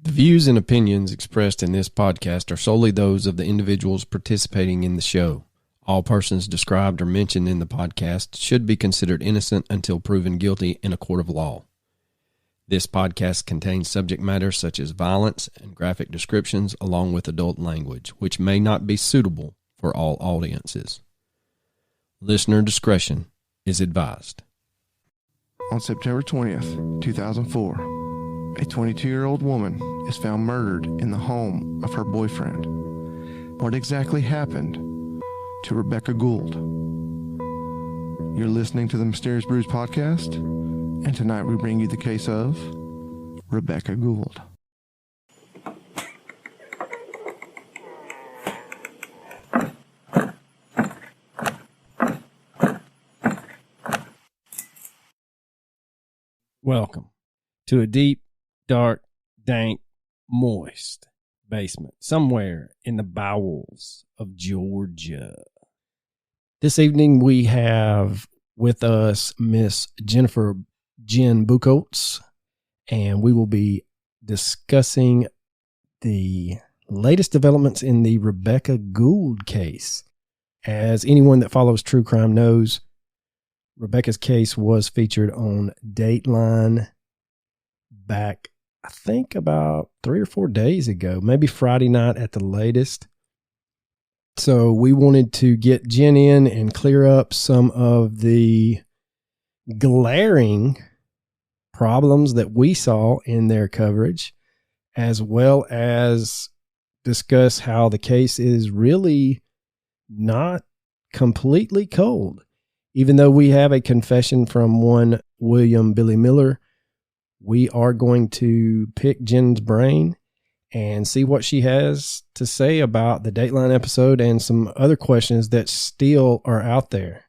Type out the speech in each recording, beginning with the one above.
The views and opinions expressed in this podcast are solely those of the individuals participating in the show. All persons described or mentioned in the podcast should be considered innocent until proven guilty in a court of law. This podcast contains subject matter such as violence and graphic descriptions along with adult language, which may not be suitable for all audiences. Listener discretion is advised. On September 20th, 2004, a 22-year-old woman is found murdered in the home of her boyfriend. What exactly happened to Rebekah Gould? You're listening to the Mysterious Brews podcast, and tonight we bring you the case of Rebekah Gould. Welcome to a deep, dark, dank, moist basement somewhere in the bowels of Georgia. This evening we have with us Miss Jennifer Bucholtz, and we will be discussing the latest developments in the Rebekah Gould case. As anyone that follows true crime knows, Rebekah's case was featured on Dateline back, I think, about 3 or 4 days ago, maybe Friday night at the latest. So we wanted to get Jen in and clear up some of the glaring problems that we saw in their coverage, as well as discuss how the case is really not completely cold. Even though we have a confession from one William Billy Miller, we are going to pick Jen's brain and see what she has to say about the Dateline episode and some other questions that still are out there.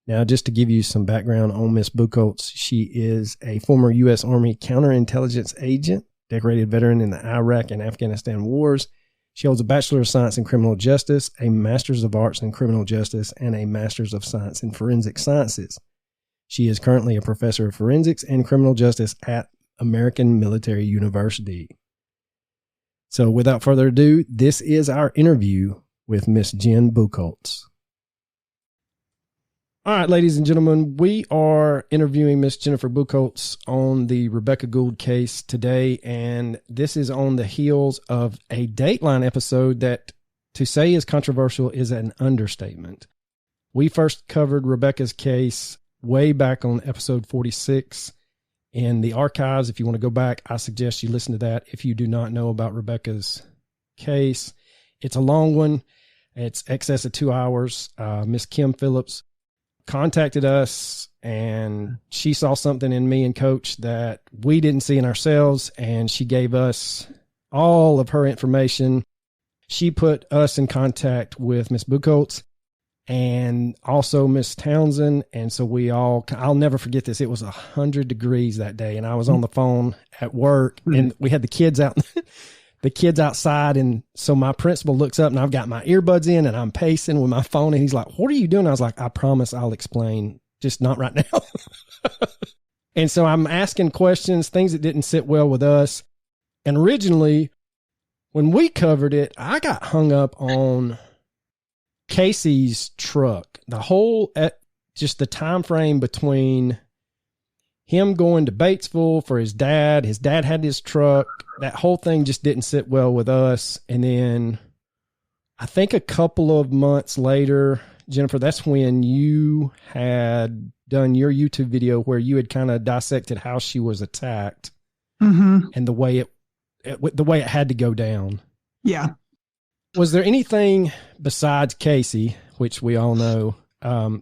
Now, just to give you some background on Miss Bucholtz, she is a former U.S. Army counterintelligence agent, decorated veteran in the Iraq and Afghanistan wars. She holds a Bachelor of Science in Criminal Justice, a Master's of Arts in Criminal Justice, and a Master's of Science in Forensic Sciences. She is currently a professor of forensics and criminal justice at American Military University. So without further ado, this is our interview with Miss Jen Bucholtz. All right, ladies and gentlemen, we are interviewing Miss Jennifer Bucholtz on the Rebekah Gould case today, and this is on the heels of a Dateline episode that, to say is controversial, is an understatement. We first covered Rebekah's case way back on episode 46 in the archives. If you want to go back, I suggest you listen to that if you do not know about Rebekah's case. It's a long one. It's excess of 2 hours. Miss Kim Phillips contacted us, and she saw something in me and Coach that we didn't see in ourselves, and she gave us all of her information. She put us in contact with Miss Bucholtz and also Miss Townsend, and so I'll never forget this. It was 100 degrees that day, and I was on the phone at work, and we had the kids outside, and so my principal looks up, and I've got my earbuds in, and I'm pacing with my phone, and he's like, "What are you doing?" I was like, "I promise I'll explain, just not right now." And so I'm asking questions, things that didn't sit well with us. And originally, when we covered it, I got hung up on Casey's truck. Just the time frame between him going to Batesville for his dad. His dad had his truck. That whole thing just didn't sit well with us. And then I think a couple of months later, Jennifer, that's when you had done your YouTube video where you had kind of dissected how she was attacked and the way it had to go down. Yeah. Was there anything besides Casey, which we all know,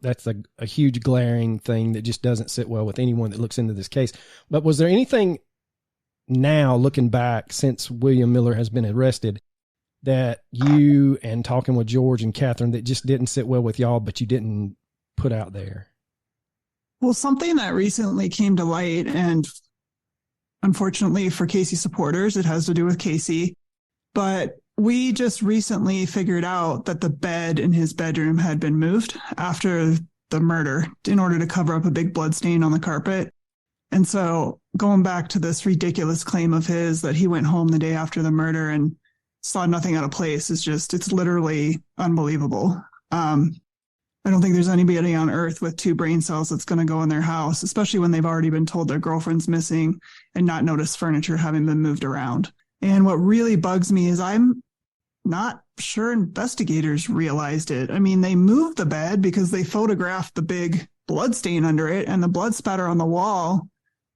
that's a huge glaring thing that just doesn't sit well with anyone that looks into this case. But was there anything now, looking back, since William Miller has been arrested, that you and talking with George and Catherine that just didn't sit well with y'all, but you didn't put out there? Well, something that recently came to light, and unfortunately for Casey supporters, it has to do with Casey, but we just recently figured out that the bed in his bedroom had been moved after the murder in order to cover up a big blood stain on the carpet. And so going back to this ridiculous claim of his that he went home the day after the murder and saw nothing out of place is just, it's literally unbelievable. I don't think there's anybody on earth with 2 brain cells that's going to go in their house, especially when they've already been told their girlfriend's missing and not notice furniture having been moved around. And what really bugs me is I'm not sure investigators realized it. I mean, they moved the bed because they photographed the big blood stain under it and the blood spatter on the wall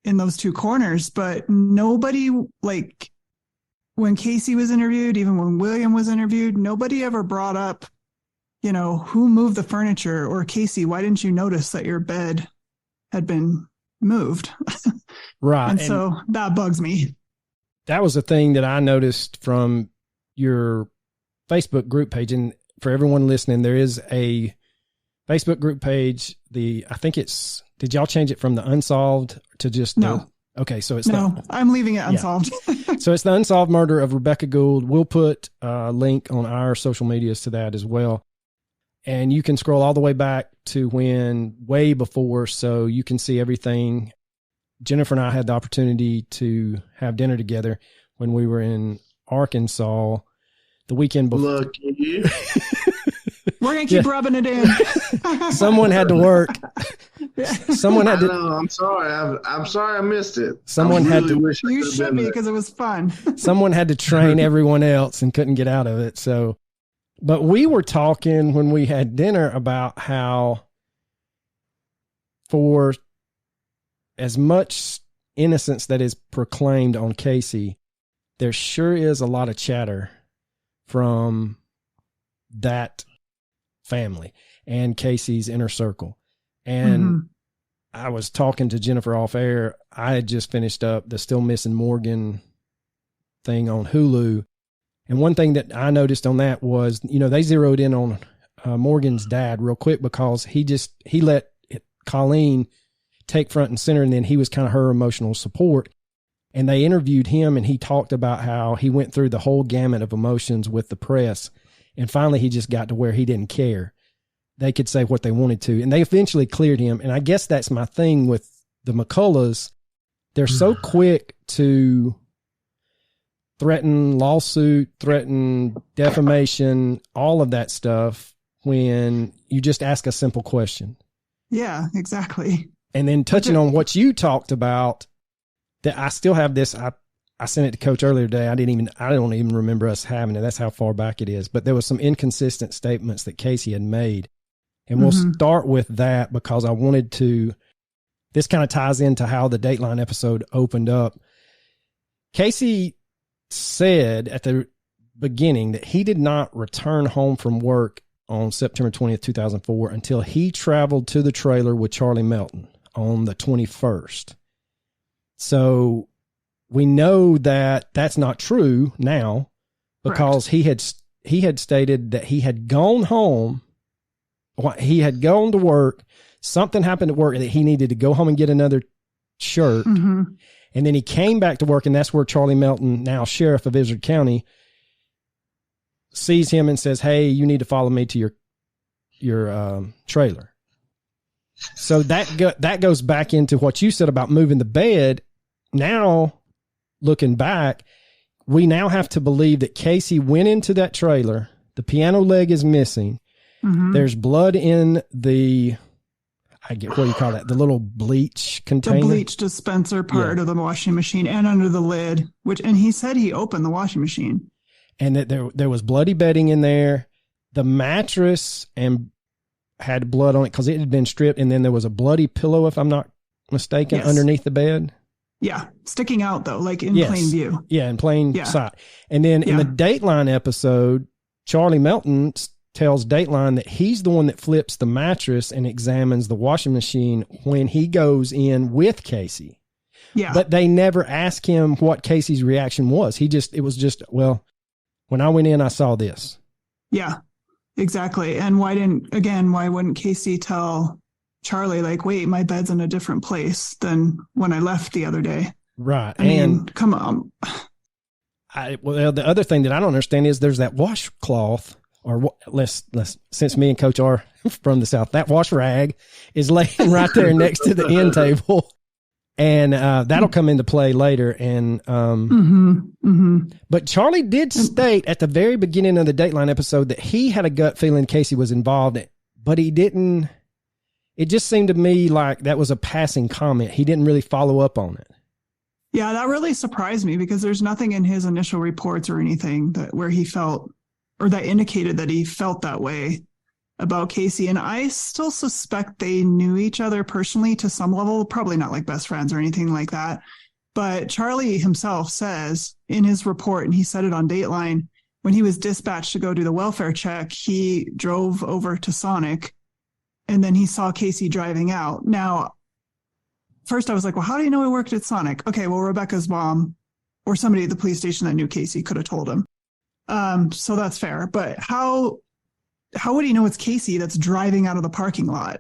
in those 2 corners, but nobody, like when Casey was interviewed, even when William was interviewed, nobody ever brought up, you know, who moved the furniture, or Casey, why didn't you notice that your bed had been moved? Right. And so that bugs me. That was the thing that I noticed from your Facebook group page. And for everyone listening, there is a Facebook group page. I think it's, did y'all change it from the unsolved to just no? Okay, so it's I'm leaving it unsolved. Yeah. So it's the unsolved murder of Rebekah Gould. We'll put a link on our social medias to that as well. And you can scroll all the way back to way before, so you can see everything. Jennifer and I had the opportunity to have dinner together when we were in Arkansas the weekend before. Look, you. We're going to keep rubbing it in. Someone had to work. Someone had to. No, I'm sorry. I'm sorry I missed it. Someone had to. Wish I You could have should been be, there. because it was fun. Someone had to train everyone else and couldn't get out of it. So, but we were talking when we had dinner about how, for as much innocence that is proclaimed on Casey, there sure is a lot of chatter from that family and Casey's inner circle. And I was talking to Jennifer off air. I had just finished up the Still Missing Morgan thing on Hulu. And one thing that I noticed on that was, you know, they zeroed in on Morgan's dad real quick because he let Colleen take front and center, and then he was kind of her emotional support. And they interviewed him, and he talked about how he went through the whole gamut of emotions with the press. And finally, he just got to where he didn't care. They could say what they wanted to, and they eventually cleared him. And I guess that's my thing with the McCulloughs. They're so quick to threaten lawsuit, threaten defamation, all of that stuff when you just ask a simple question. Yeah, exactly. And then touching on what you talked about, that I still have this, I sent it to Coach earlier today. I don't even remember us having it. That's how far back it is. But there was some inconsistent statements that Casey had made. And we'll start with that because I wanted to, this kind of ties into how the Dateline episode opened up. Casey said at the beginning that he did not return home from work on September 20th, 2004 until he traveled to the trailer with Charlie Melton on the 21st. So we know that that's not true now because he had stated that he had gone home. He had gone to work. Something happened at work that he needed to go home and get another shirt. And then he came back to work, and that's where Charlie Melton, now sheriff of Izard County, sees him and says, "Hey, you need to follow me to your trailer." So that goes back into what you said about moving the bed. Now, looking back, we now have to believe that Casey went into that trailer. The piano leg is missing. There's blood in the, what do you call that? The little bleach container? The bleach dispenser part of the washing machine and under the lid, and he said he opened the washing machine. And that there was bloody bedding in there. The mattress had blood on it because it had been stripped. And then there was a bloody pillow, if I'm not mistaken, underneath the bed. Yeah. Sticking out though, like in plain view. Yeah. In plain sight. And then in the Dateline episode, Charlie Melton tells Dateline that he's the one that flips the mattress and examines the washing machine when he goes in with Casey. Yeah. But they never ask him what Casey's reaction was. It was just, well, when I went in, I saw this. Yeah, exactly. And why wouldn't Casey tell Charlie, like, wait, my bed's in a different place than when I left the other day? Right. I mean, come on. The other thing that I don't understand is there's that washcloth, or since me and Coach are from the South, that wash rag is laying right there next to the end table. And that'll come into play later. And but Charlie did state at the very beginning of the Dateline episode that he had a gut feeling Casey was involved, but he didn't. It just seemed to me like that was a passing comment. He didn't really follow up on it. Yeah, that really surprised me because there's nothing in his initial reports or anything where he felt or that indicated that he felt that way about Casey. And I still suspect they knew each other personally to some level, probably not like best friends or anything like that. But Charlie himself says in his report, and he said it on Dateline, when he was dispatched to go do the welfare check, he drove over to Sonic and then he saw Casey driving out. Now, first I was like, well, how do you know he worked at Sonic? Okay, well, Rebekah's mom or somebody at the police station that knew Casey could have told him. So that's fair. But how would he know it's Casey that's driving out of the parking lot?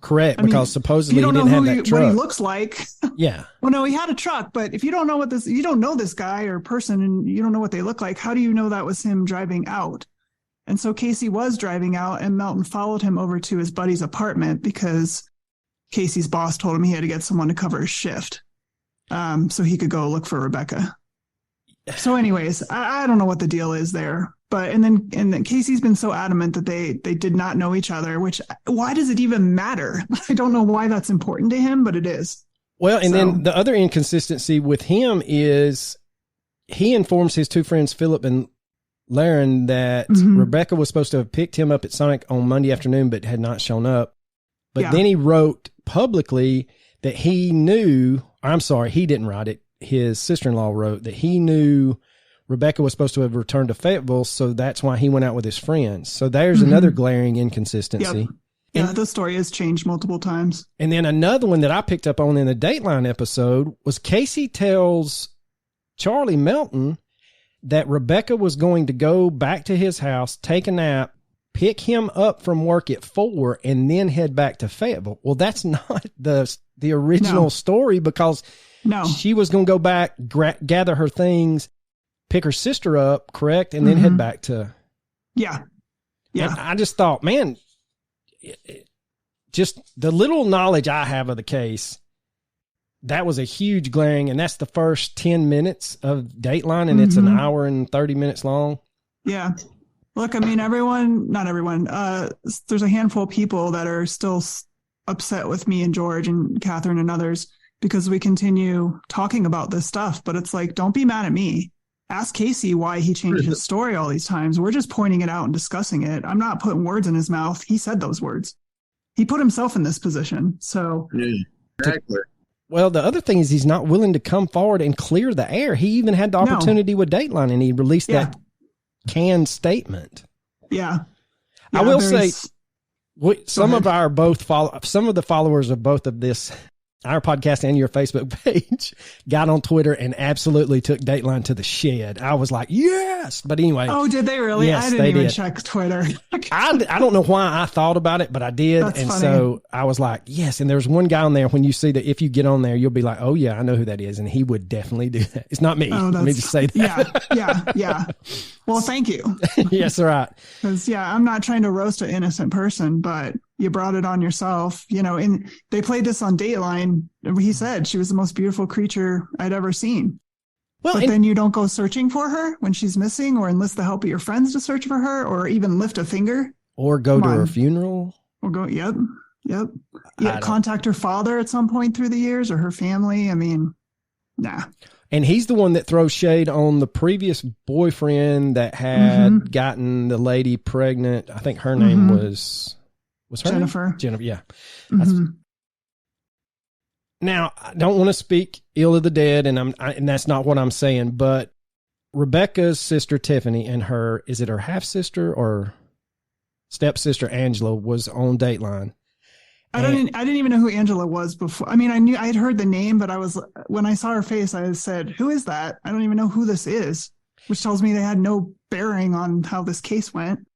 Correct, because supposedly he didn't have that truck. What he looks like. Yeah. Well, no, he had a truck, but if you don't know you don't know this guy or person and you don't know what they look like, how do you know that was him driving out? And so Casey was driving out and Melton followed him over to his buddy's apartment because Casey's boss told him he had to get someone to cover his shift. So he could go look for Rebekah. So anyways, I don't know what the deal is there. But and then Casey's been so adamant that they did not know each other, which why does it even matter? I don't know why that's important to him, but it is. Well, and then the other inconsistency with him is he informs his two friends, Philip and Laren, that Rebekah was supposed to have picked him up at Sonic on Monday afternoon, but had not shown up. But then he wrote publicly that he knew, I'm sorry, he didn't write it. His sister-in-law wrote that he knew Rebekah was supposed to have returned to Fayetteville, so that's why he went out with his friends. So there's another glaring inconsistency. Yep. Yeah, the story has changed multiple times. And then another one that I picked up on in the Dateline episode was Casey tells Charlie Melton that Rebekah was going to go back to his house, take a nap, pick him up from work at 4, and then head back to Fayetteville. Well, that's not the original story because she was going to go back, gather her things, pick her sister up, correct, and then head back to... Yeah. And I just thought, man, just the little knowledge I have of the case, that was a huge glaring, and that's the first 10 minutes of Dateline, and it's an hour and 30 minutes long. Yeah. Look, I mean, not everyone, there's a handful of people that are still upset with me and George and Catherine and others because we continue talking about this stuff, but it's like, don't be mad at me. Ask Casey why he changed his story all these times. We're just pointing it out and discussing it. I'm not putting words in his mouth. He said those words. He put himself in this position. So, Exactly. Well, the other thing is he's not willing to come forward and clear the air. He even had the opportunity with Dateline, and he released that canned statement. Yeah. I will say, some of the followers of both of this, our podcast and your Facebook page, got on Twitter and absolutely took Dateline to the shed. I was like, yes. But anyway. Oh, did they really? Yes, I didn't even check Twitter. I don't know why I thought about it, but I did. That's and funny. So I was like, yes. And there's one guy on there when you see that, if you get on there, you'll be like, oh yeah, I know who that is. And he would definitely do that. It's not me. Let me just say that. Yeah. Well, thank you. Yes, right. Because, I'm not trying to roast an innocent person, but you brought it on yourself, and they played this on Dateline. He said she was the most beautiful creature I'd ever seen. Well, but then you don't go searching for her when she's missing, or enlist the help of your friends to search for her, or even lift a finger. Or go to her funeral. Or go, yep. Yeah, contact her father at some point through the years, or her family. I mean, nah. And he's the one that throws shade on the previous boyfriend that had gotten the lady pregnant. I think her name was her Jennifer. Name? Jennifer, yeah. Now, I don't want to speak ill of the dead, and that's not what I'm saying, but Rebekah's sister Tiffany and is it her half-sister or stepsister Angela was on Dateline. I didn't even know who Angela was before. I mean, I had heard the name, but when I saw her face, I said, who is that? I don't even know who this is, which tells me they had no bearing on how this case went.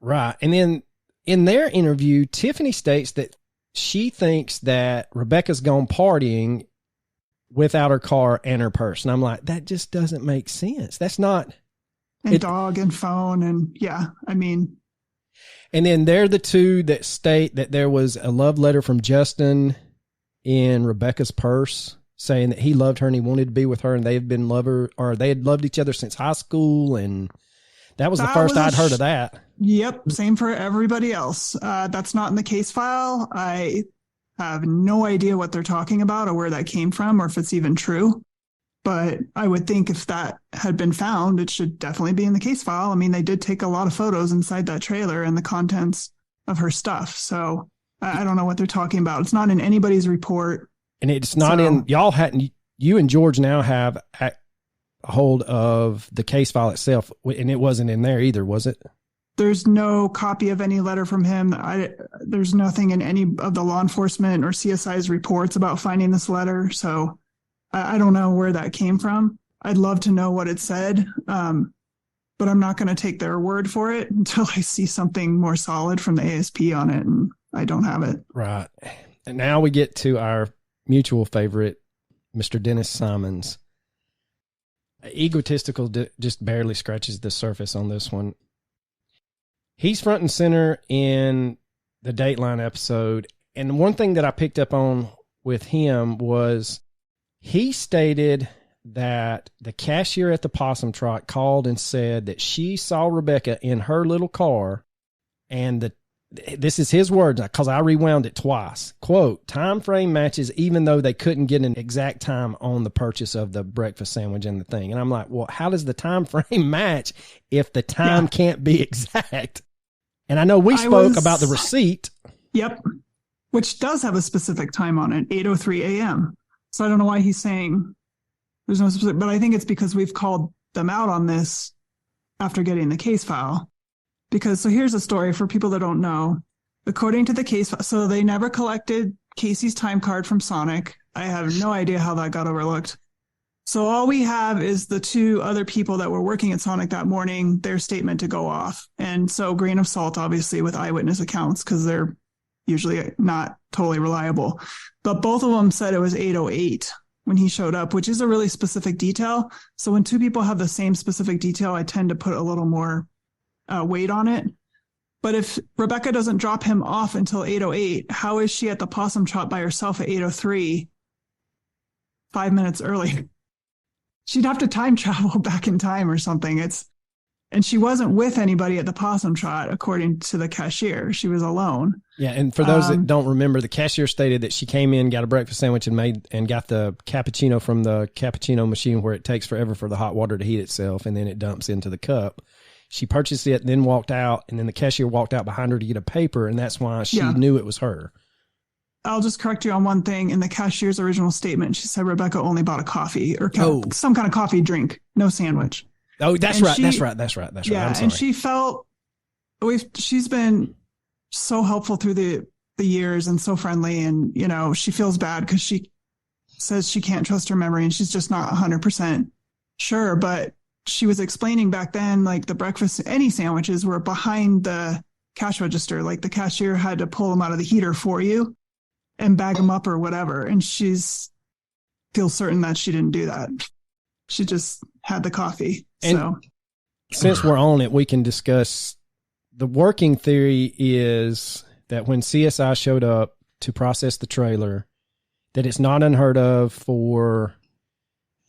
Right. And then in their interview, Tiffany states that she thinks that Rebekah's gone partying without her car and her purse. And I'm like, that just doesn't make sense. That's not. And dog and phone. And I mean. And then they're the two that state that there was a love letter from Justin in Rebekah's purse saying that he loved her and he wanted to be with her and they had loved each other since high school. And that was the first I'd heard of that. Yep. Same for everybody else. That's not in the case file. I have no idea what they're talking about or where that came from or if it's even true. But I would think if that had been found, it should definitely be in the case file. I mean, they did take a lot of photos inside that trailer and the contents of her stuff. So I don't know what they're talking about. It's not in anybody's report. And it's not in, you and George now have a hold of the case file itself. And it wasn't in there either, was it? There's no copy of any letter from him. There's nothing in any of the law enforcement or CSI's reports about finding this letter. So I don't know where that came from. I'd love to know what it said, but I'm not going to take their word for it until I see something more solid from the ASP on it, and I don't have it. Right. And now we get to our mutual favorite, Mr. Dennis Simons. Egotistical just barely scratches the surface on this one. He's front and center in the Dateline episode, and one thing that I picked up on with him was he stated that the cashier at the Possum Trot called and said that she saw Rebekah in her little car, and this is his words because I rewound it twice. Quote, time frame matches even though they couldn't get an exact time on the purchase of the breakfast sandwich and the thing. And I'm like, well, how does the time frame match if the time can't be exact? And I know we spoke about the receipt. Yep. Which does have a specific time on it, 8:03 a.m. So I don't know why he's saying there's no specific, but I think it's because we've called them out on this after getting the case file. So here's a story for people that don't know. According to the case file, so they never collected Casey's time card from Sonic. I have no idea how that got overlooked. So all we have is the two other people that were working at Sonic that morning, their statement to go off. And so grain of salt, obviously, with eyewitness accounts, because they're usually not totally reliable. But both of them said it was 8:08 when he showed up, which is a really specific detail. So when two people have the same specific detail, I tend to put a little more weight on it. But if Rebekah doesn't drop him off until 8:08, how is she at the Possum Trot by herself at 8:03, 5 minutes early? She'd have to time travel back in time or something. And she wasn't with anybody at the Possum Trot, according to the cashier. She was alone. Yeah, and for those that don't remember, the cashier stated that she came in, got a breakfast sandwich, and got the cappuccino from the cappuccino machine where it takes forever for the hot water to heat itself, and then it dumps into the cup. She purchased it, then walked out, and then the cashier walked out behind her to get a paper, and that's why she knew it was her. I'll just correct you on one thing. In the cashier's original statement, she said Rebekah only bought a coffee or some kind of coffee drink, no sandwich. Oh, that's right. That's right. Yeah, I'm sorry. And she felt she's been so helpful through the years and so friendly, and she feels bad because she says she can't trust her memory and she's just not 100% sure. But she was explaining back then, like the breakfast, any sandwiches were behind the cash register. Like the cashier had to pull them out of the heater for you and bag them up or whatever. And feels certain that she didn't do that. She just had the coffee. And since we're on it, we can discuss the working theory is that when CSI showed up to process the trailer, that it's not unheard of for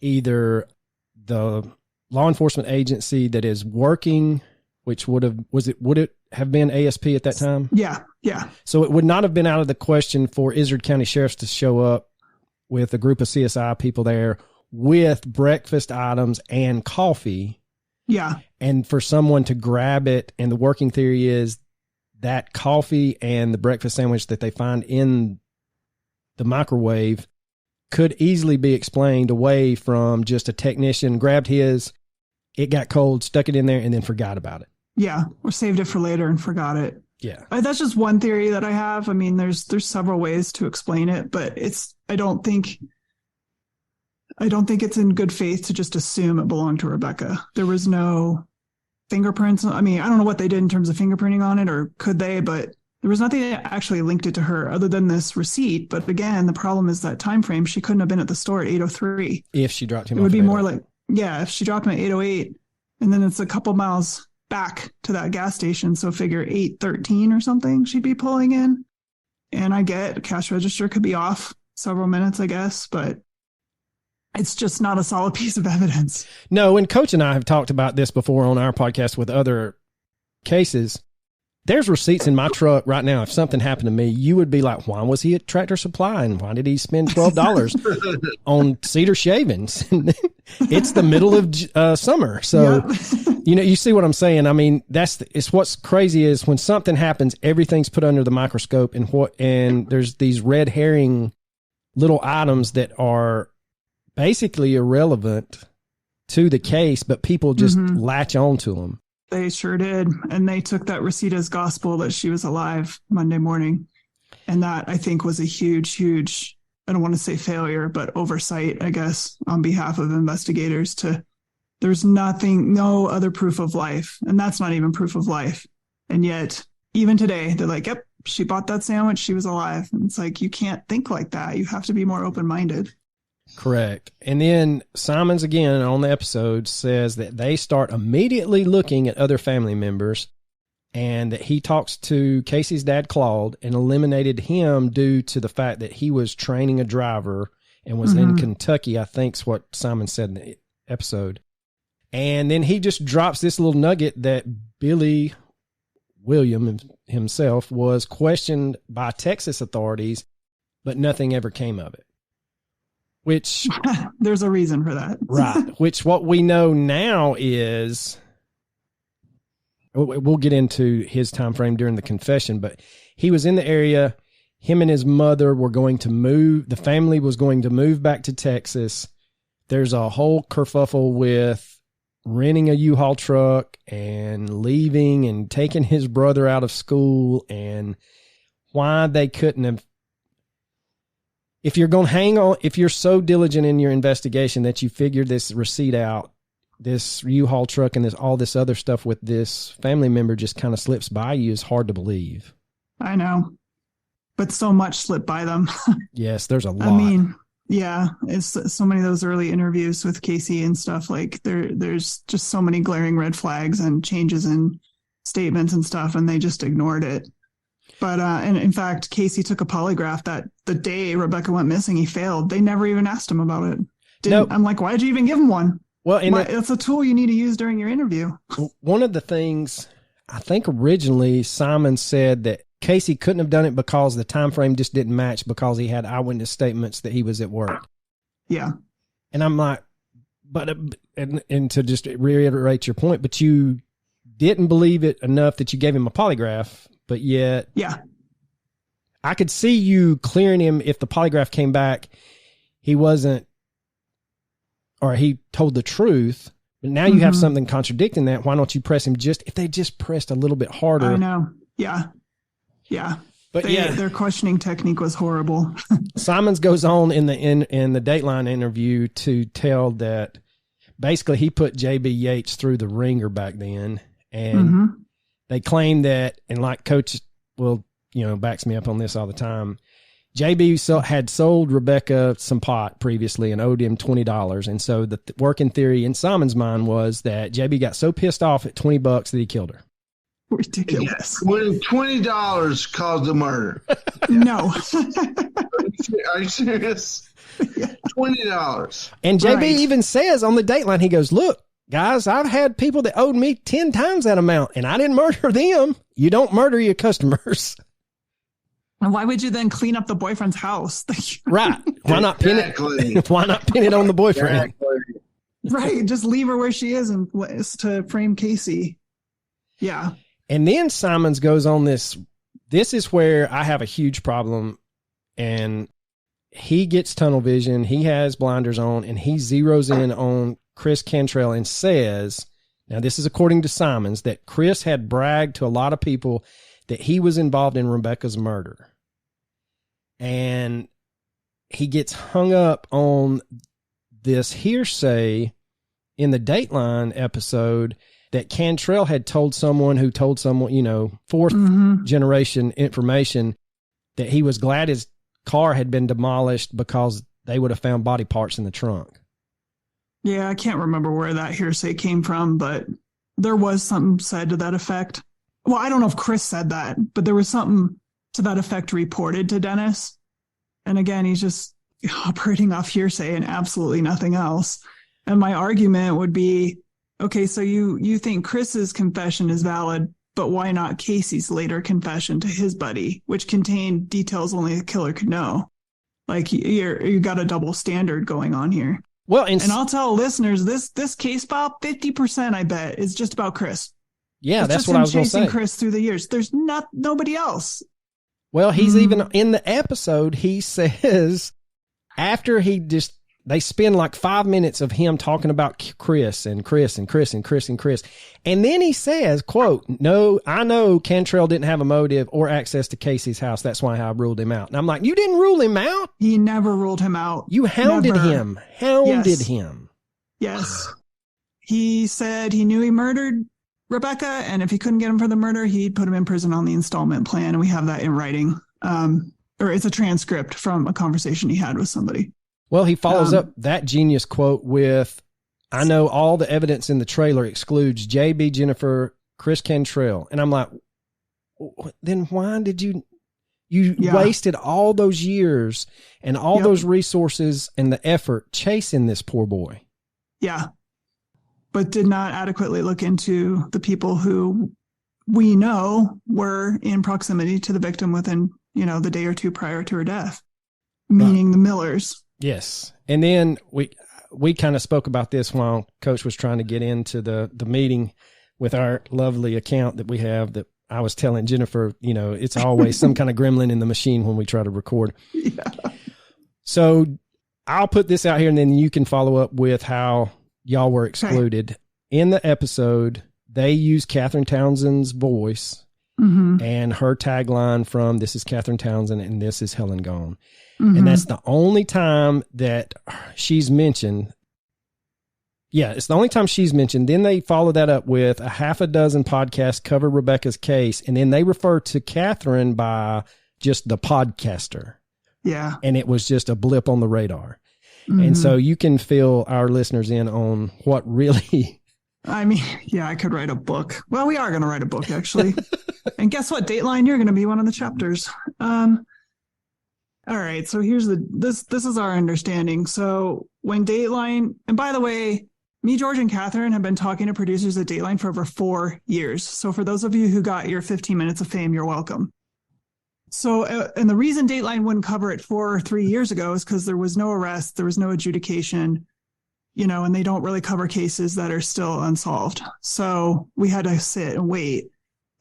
either the law enforcement agency that is working, which would it have been ASP at that time? Yeah. So it would not have been out of the question for Izard County Sheriffs to show up with a group of CSI people there with breakfast items and coffee. Yeah. And for someone to grab it. And the working theory is that coffee and the breakfast sandwich that they find in the microwave could easily be explained away from just a technician grabbed his, it got cold, stuck it in there, and then forgot about it. Yeah. Or saved it for later and forgot it. Yeah. That's just one theory that I have. I mean, there's several ways to explain it, but I don't think it's in good faith to just assume it belonged to Rebekah. There was no fingerprints. I mean, I don't know what they did in terms of fingerprinting on it, or could they, but there was nothing that actually linked it to her other than this receipt. But again, the problem is that time frame. She couldn't have been at the store at 8:03. If she dropped him off. It would be more like, if she dropped him at 8:08, and then it's a couple miles back to that gas station. So figure 8:13 or something she'd be pulling in. And I get a cash register could be off several minutes, I guess, but it's just not a solid piece of evidence. No, and Coach and I have talked about this before on our podcast with other cases. There's receipts in my truck right now. If something happened to me, you would be like, why was he at Tractor Supply? And why did he spend $12 on cedar shavings? It's the middle of summer. So, Yep. you see what I'm saying? I mean, it's what's crazy is when something happens, everything's put under the microscope and there's these red herring little items that are basically irrelevant to the case, but people just latch on to them. They sure did. And they took that receipt as gospel that she was alive Monday morning. And that, I think, was a huge, I don't want to say failure, but oversight, I guess, on behalf of investigators there's no other proof of life. And that's not even proof of life. And yet, even today, they're like, yep, she bought that sandwich. She was alive. And it's like, you can't think like that. You have to be more open-minded. Correct. And then Simons, again, on the episode, says that they start immediately looking at other family members and that he talks to Casey's dad, Claude, and eliminated him due to the fact that he was training a driver and was in Kentucky, I think's what Simon said in the episode. And then he just drops this little nugget that Billy William himself was questioned by Texas authorities, but nothing ever came of it. Which there's a reason for that. Right. Which what we know now is, we'll get into his time frame during the confession, but he was in the area. Him and his mother were going to move. The family was going to move back to Texas. There's a whole kerfuffle with renting a U-Haul truck and leaving and taking his brother out of school and why they couldn't have. If you're going to hang on, if you're so diligent in your investigation that you figured this receipt out, this U-Haul truck and all this other stuff with this family member just kind of slips by you is hard to believe. I know, but so much slipped by them. Yes, there's a lot. I mean, yeah, it's so many of those early interviews with Casey and stuff. Like there's just so many glaring red flags and changes in statements and stuff, and they just ignored it. But, and in fact, Casey took a polygraph that the day Rebekah went missing, he failed. They never even asked him about it. Nope. I'm like, why did you even give him one? Well, it's a tool you need to use during your interview. One of the things, I think originally Simon said that Casey couldn't have done it because the time frame just didn't match because he had eyewitness statements that he was at work. Yeah. And I'm like, but, and to just reiterate your point, but you didn't believe it enough that you gave him a polygraph. But yet, yeah, I could see you clearing him if the polygraph came back, he wasn't, or he told the truth. But now you have something contradicting that. Why don't you press him if they just pressed a little bit harder? I know. Yeah. Yeah. But their questioning technique was horrible. Simons goes on in the Dateline interview to tell that basically he put J.B. Yates through the ringer back then. And they claim that, and like Coach backs me up on this all the time, JB had sold Rebekah some pot previously and owed him $20. And so the working theory in Simon's mind was that JB got so pissed off at $20 that he killed her. Ridiculous. When $20 caused the murder. No. Are you serious? Yeah. $20. And JB even says on the Dateline, he goes, look, guys, I've had people that owed me 10 times that amount, and I didn't murder them. You don't murder your customers. And why would you then clean up the boyfriend's house? Right. Why not pin it? Why not pin it on the boyfriend? Exactly. Right. Just leave her where she is and to frame Casey. Yeah. And then Simons goes on this. This is where I have a huge problem. And he gets tunnel vision. He has blinders on, and he zeroes in on Chris Cantrell and says, now this is according to Simons, that Chris had bragged to a lot of people that he was involved in Rebekah's murder. And he gets hung up on this hearsay in the Dateline episode that Cantrell had told someone who told someone, fourth generation information, that he was glad his car had been demolished because they would have found body parts in the trunk. Yeah, I can't remember where that hearsay came from, but there was something said to that effect. Well, I don't know if Chris said that, but there was something to that effect reported to Dennis. And again, he's just operating off hearsay and absolutely nothing else. And my argument would be, okay, so you think Chris's confession is valid, but why not Casey's later confession to his buddy, which contained details only the killer could know? Like you got a double standard going on here. Well, and I'll tell listeners, this case file, 50%, I bet, is just about Chris. Yeah, it's that's just what I was going to say. Chasing Chris through the years. There's nobody else. Well, he's even in the episode, he says after they spend like 5 minutes of him talking about Chris and Chris and Chris and Chris and Chris. And then he says, quote, "No, I know Cantrell didn't have a motive or access to Casey's house. That's why I ruled him out." And I'm like, you didn't rule him out? He never ruled him out. You hounded him. Yes. Him. Yes. He said he knew he murdered Rebekah, and if he couldn't get him for the murder, he'd put him in prison on the installment plan. And we have that in writing. Or it's a transcript from a conversation he had with somebody. Well, he follows up that genius quote with, "I know all the evidence in the trailer excludes JB, Jennifer, Chris Cantrell." And I'm like, then why did you wasted all those years and all those resources and the effort chasing this poor boy? Yeah. But did not adequately look into the people who we know were in proximity to the victim within, the day or two prior to her death, meaning the Millers. Yes. And then we kind of spoke about this while Coach was trying to get into the meeting with our lovely account that we have, that I was telling Jennifer, it's always some kind of gremlin in the machine when we try to record. Yeah. So I'll put this out here and then you can follow up with how y'all were excluded. Okay. In the episode, they use Catherine Townsend's voice and her tagline from "This is Catherine Townsend and this is Helen Gone." And that's the only time that she's mentioned. Yeah, it's the only time she's mentioned. Then they follow that up with a half a dozen podcasts cover Rebekah's case. And then they refer to Catherine by just the podcaster. Yeah. And it was just a blip on the radar. And so you can fill our listeners in on what really... I mean, yeah, I could write a book. Well, we are going to write a book, actually. And guess what, Dateline? You're going to be one of the chapters. All right, so here's this is our understanding. So when Dateline, and by the way, me, George, and Catherine have been talking to producers at Dateline for over 4 years. So for those of you who got your 15 minutes of fame, you're welcome. So, and the reason Dateline wouldn't cover it 4 or 3 years ago is because there was no arrest, there was no adjudication, and they don't really cover cases that are still unsolved. So we had to sit and wait.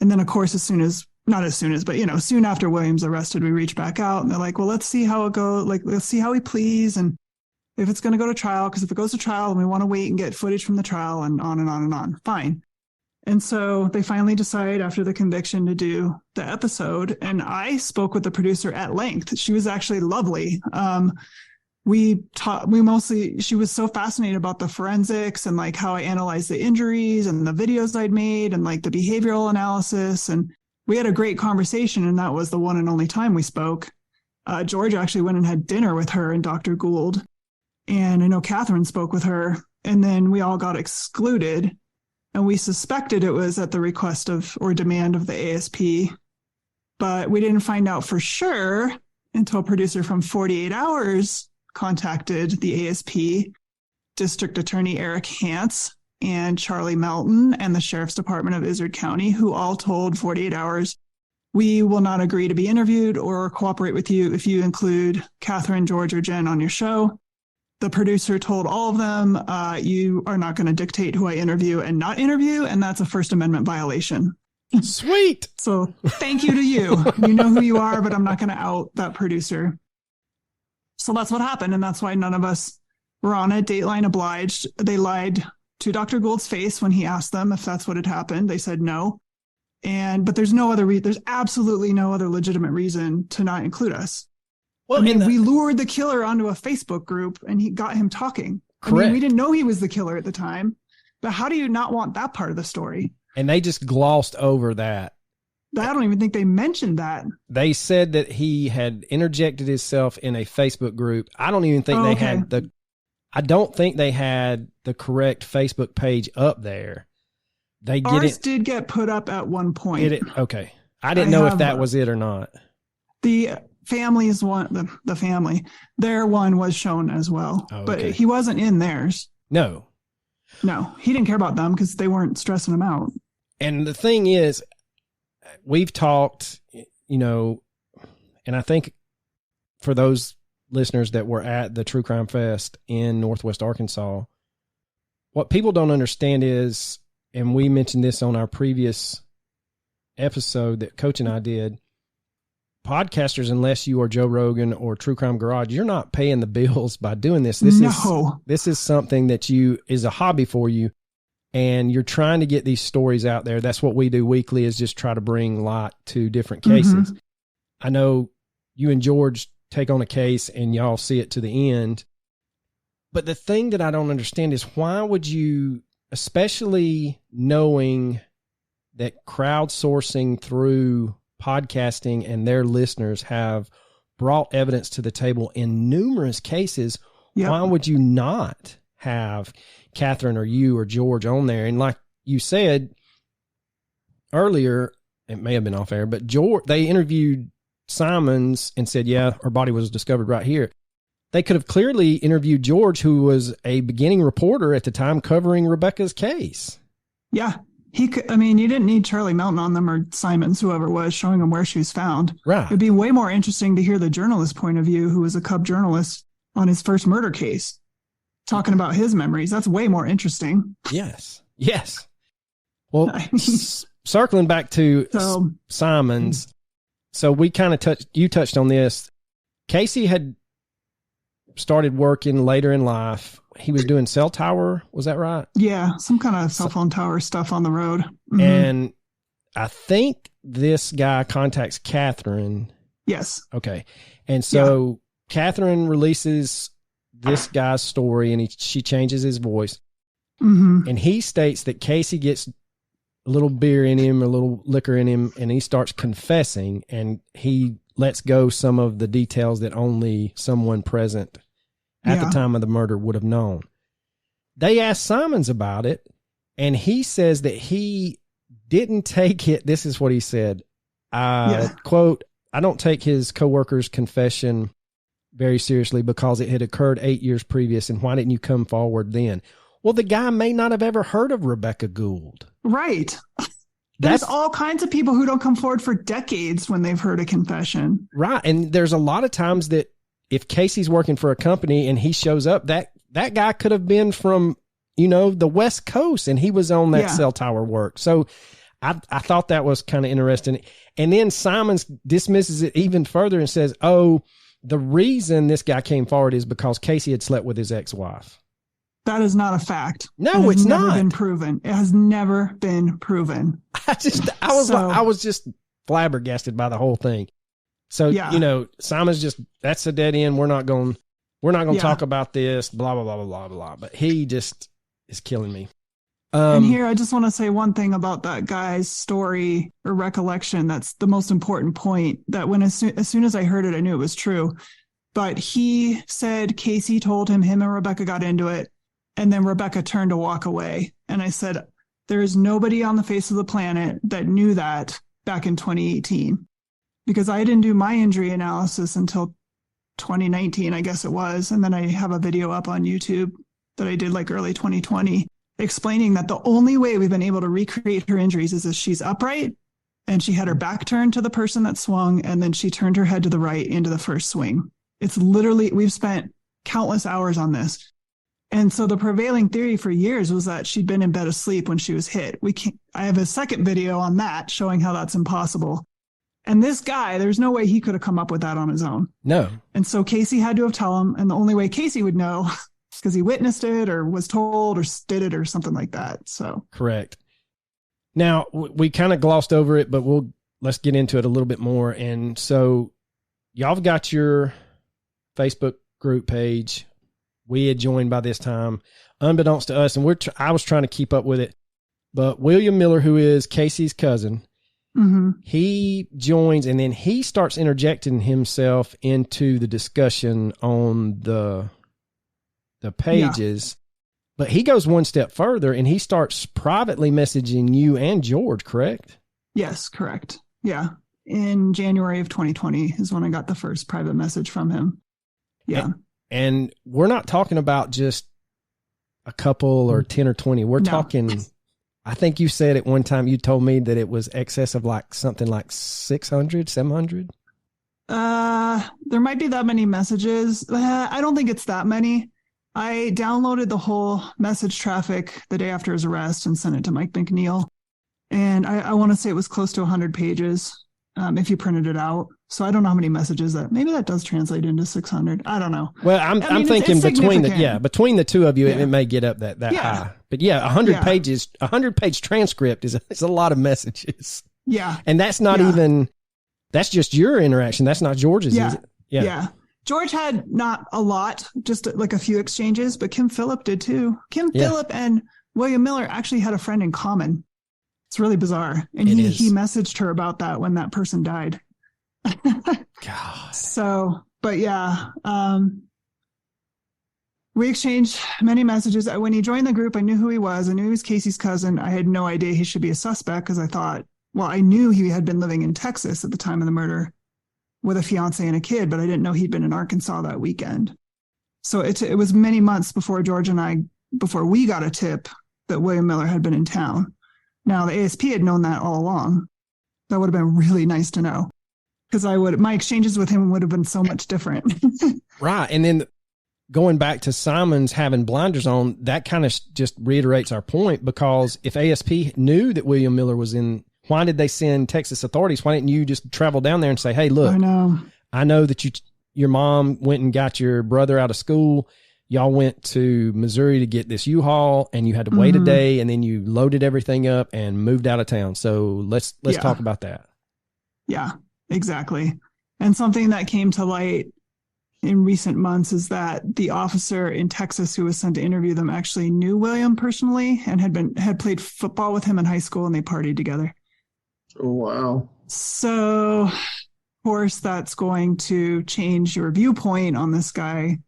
And then, of course, soon after Williams arrested, we reached back out and they're like, well, let's see how it goes. Like, let's see how he pleads and if it's going to go to trial, because if it goes to trial, then we want to wait and get footage from the trial and on and on and on. Fine. And so they finally decide after the conviction to do the episode. And I spoke with the producer at length. She was actually lovely. She was so fascinated about the forensics and like how I analyzed the injuries and the videos I'd made and like the behavioral analysis. And we had a great conversation, and that was the one and only time we spoke. George actually went and had dinner with her and Dr. Gould. And I know Catherine spoke with her, and then we all got excluded. And we suspected it was at the request of or demand of the ASP, but we didn't find out for sure until a producer from 48 Hours contacted the ASP, District Attorney Eric Hance, and Charlie Melton, and the Sheriff's Department of Izard County, who all told 48 Hours, we will not agree to be interviewed or cooperate with you if you include Catherine, George, or Jen on your show. The producer told all of them, you are not going to dictate who I interview and not interview, and that's a First Amendment violation. Sweet. So thank you to you. You know who you are, but I'm not going to out that producer. So that's what happened, and that's why none of us were on it. Dateline obliged. They lied to Dr. Gould's face when he asked them if that's what had happened. They said no. But there's no other there's absolutely no other legitimate reason to not include us. Well, we lured the killer onto a Facebook group and he got him talking. Correct. We didn't know he was the killer at the time, but how do you not want that part of the story? And they just glossed over that. I don't even think they mentioned that. They said that he had interjected himself in a Facebook group. I don't even think I don't think they had the correct Facebook page up there. Ours did get put up at one point. Okay. I didn't know if that was it or not. family's one, the family, their one was shown as well. Oh, but okay. he wasn't in theirs. No. No, he didn't care about them because they weren't stressing him out. And the thing is, we've talked, and I think for those listeners that were at the True Crime Fest in Northwest Arkansas, what people don't understand is, and we mentioned this on our previous episode that Coach and I did, podcasters, unless you are Joe Rogan or True Crime Garage, you're not paying the bills by doing this. This is something that is a hobby for you, and you're trying to get these stories out there. That's what we do weekly, is just try to bring light to different cases. I know you and George take on a case and y'all see it to the end. But the thing that I don't understand is, why would you, especially knowing that crowdsourcing through podcasting and their listeners have brought evidence to the table in numerous cases, why would you not have Catherine or you or George on there? And like you said earlier, it may have been off air, but they interviewed Simons and said, yeah, her body was discovered right here. They could have clearly interviewed George, who was a beginning reporter at the time covering Rebekah's case. Yeah. He could, I mean, you didn't need Charlie Melton on them or Simons, whoever was, showing them where she was found. Right. It'd be way more interesting to hear the journalist's point of view, who was a Cub journalist on his first murder case, talking about his memories. That's way more interesting. Yes. Well, circling back to Simons. So we kind of touched on this. Casey had started working later in life. He was doing cell tower. Was that right? Yeah. Some kind of cell phone tower stuff on the road. Mm-hmm. And I think this guy contacts Catherine. Yes. Okay. And so Catherine releases this guy's story, and she changes his voice. And he states that Casey gets a little beer in him, a little liquor in him, and he starts confessing, and he lets go some of the details that only someone present at the time of the murder would have known. They asked Simons about it, and he says that he didn't take it. This is what he said. Quote, I don't take his coworker's confession very seriously because it had occurred 8 years previous, and why didn't you come forward then? Well, the guy may not have ever heard of Rebekah Gould. Right. There's all kinds of people who don't come forward for decades when they've heard a confession. Right. And there's a lot of times that if Casey's working for a company and he shows up, that guy could have been from, the West Coast, and he was on that cell tower work. So I thought that was kind of interesting. And then Simons dismisses it even further and says, the reason this guy came forward is because Casey had slept with his ex-wife. That is not a fact. No, it's not. Never been proven. It has never been proven. I was just flabbergasted by the whole thing. So, Simon's that's a dead end. We're not going to talk about this, blah, blah, blah, blah, blah, blah. But he just is killing me. And here, I just want to say one thing about that guy's story or recollection. That's the most important point, that when as soon as I heard it, I knew it was true. But he said Casey told him and Rebekah got into it. And then Rebekah turned to walk away. And I said, there is nobody on the face of the planet that knew that back in 2018. Because I didn't do my injury analysis until 2019, I guess it was. And then I have a video up on YouTube that I did like early 2020, explaining that the only way we've been able to recreate her injuries is if she's upright and she had her back turned to the person that swung, and then she turned her head to the right into the first swing. It's literally, we've spent countless hours on this. And so the prevailing theory for years was that she'd been in bed asleep when she was hit. I have a second video on that showing how that's impossible. And this guy, there's no way he could have come up with that on his own. No. And so Casey had to have told him. And the only way Casey would know is because he witnessed it or was told or did it or something like that. So correct. Now, we kind of glossed over it, but let's get into it a little bit more. And so y'all have got your Facebook group page. We had joined by this time, unbeknownst to us, and I was trying to keep up with it. But William Miller, who is Casey's cousin, he joins, and then he starts interjecting himself into the discussion on the pages. But he goes one step further, and he starts privately messaging you and George, correct? Yes, correct. Yeah. in January of 2020 is when I got the first private message from him. Yeah. And we're not talking about just a couple or 10 or 20. We're talking, I think you said at one time, you told me that it was excess of like something like 600, 700. There might be that many messages. I don't think it's that many. I downloaded the whole message traffic the day after his arrest and sent it to Mike McNeil. And I want to say it was close to 100 pages if you printed it out. So I don't know how many messages maybe that does translate into 600. I don't know. Well, I'm thinking between the two of you, it may get up that high. But 100 pages, 100-page transcript is a lot of messages. Yeah. And that's not even, that's just your interaction. That's not George's, is it? Yeah. George had not a lot, just like a few exchanges, but Kim Phillip did too. Kim Phillip and William Miller actually had a friend in common. It's really bizarre. And he messaged her about that when that person died. God. So, but we exchanged many messages. When he joined the group, I knew who he was. I knew he was Casey's cousin. I had no idea he should be a suspect because I knew he had been living in Texas at the time of the murder with a fiance and a kid, but I didn't know he'd been in Arkansas that weekend. So it was many months before before we got a tip that William Miller had been in town. Now, the ASP had known that all along. That would have been really nice to know because my exchanges with him would have been so much different. Right. And then going back to Simon's having blinders on, that kind of just reiterates our point, because if ASP knew that William Miller was in, why did they send Texas authorities? Why didn't you just travel down there and say, hey, look, I know that your mom went and got your brother out of school. Y'all went to Missouri to get this U-Haul and you had to wait a day, and then you loaded everything up and moved out of town. So let's talk about that. Yeah, exactly. And something that came to light in recent months is that the officer in Texas who was sent to interview them actually knew William personally and had played football with him in high school, and they partied together. Oh, wow. So, of course, that's going to change your viewpoint on this guy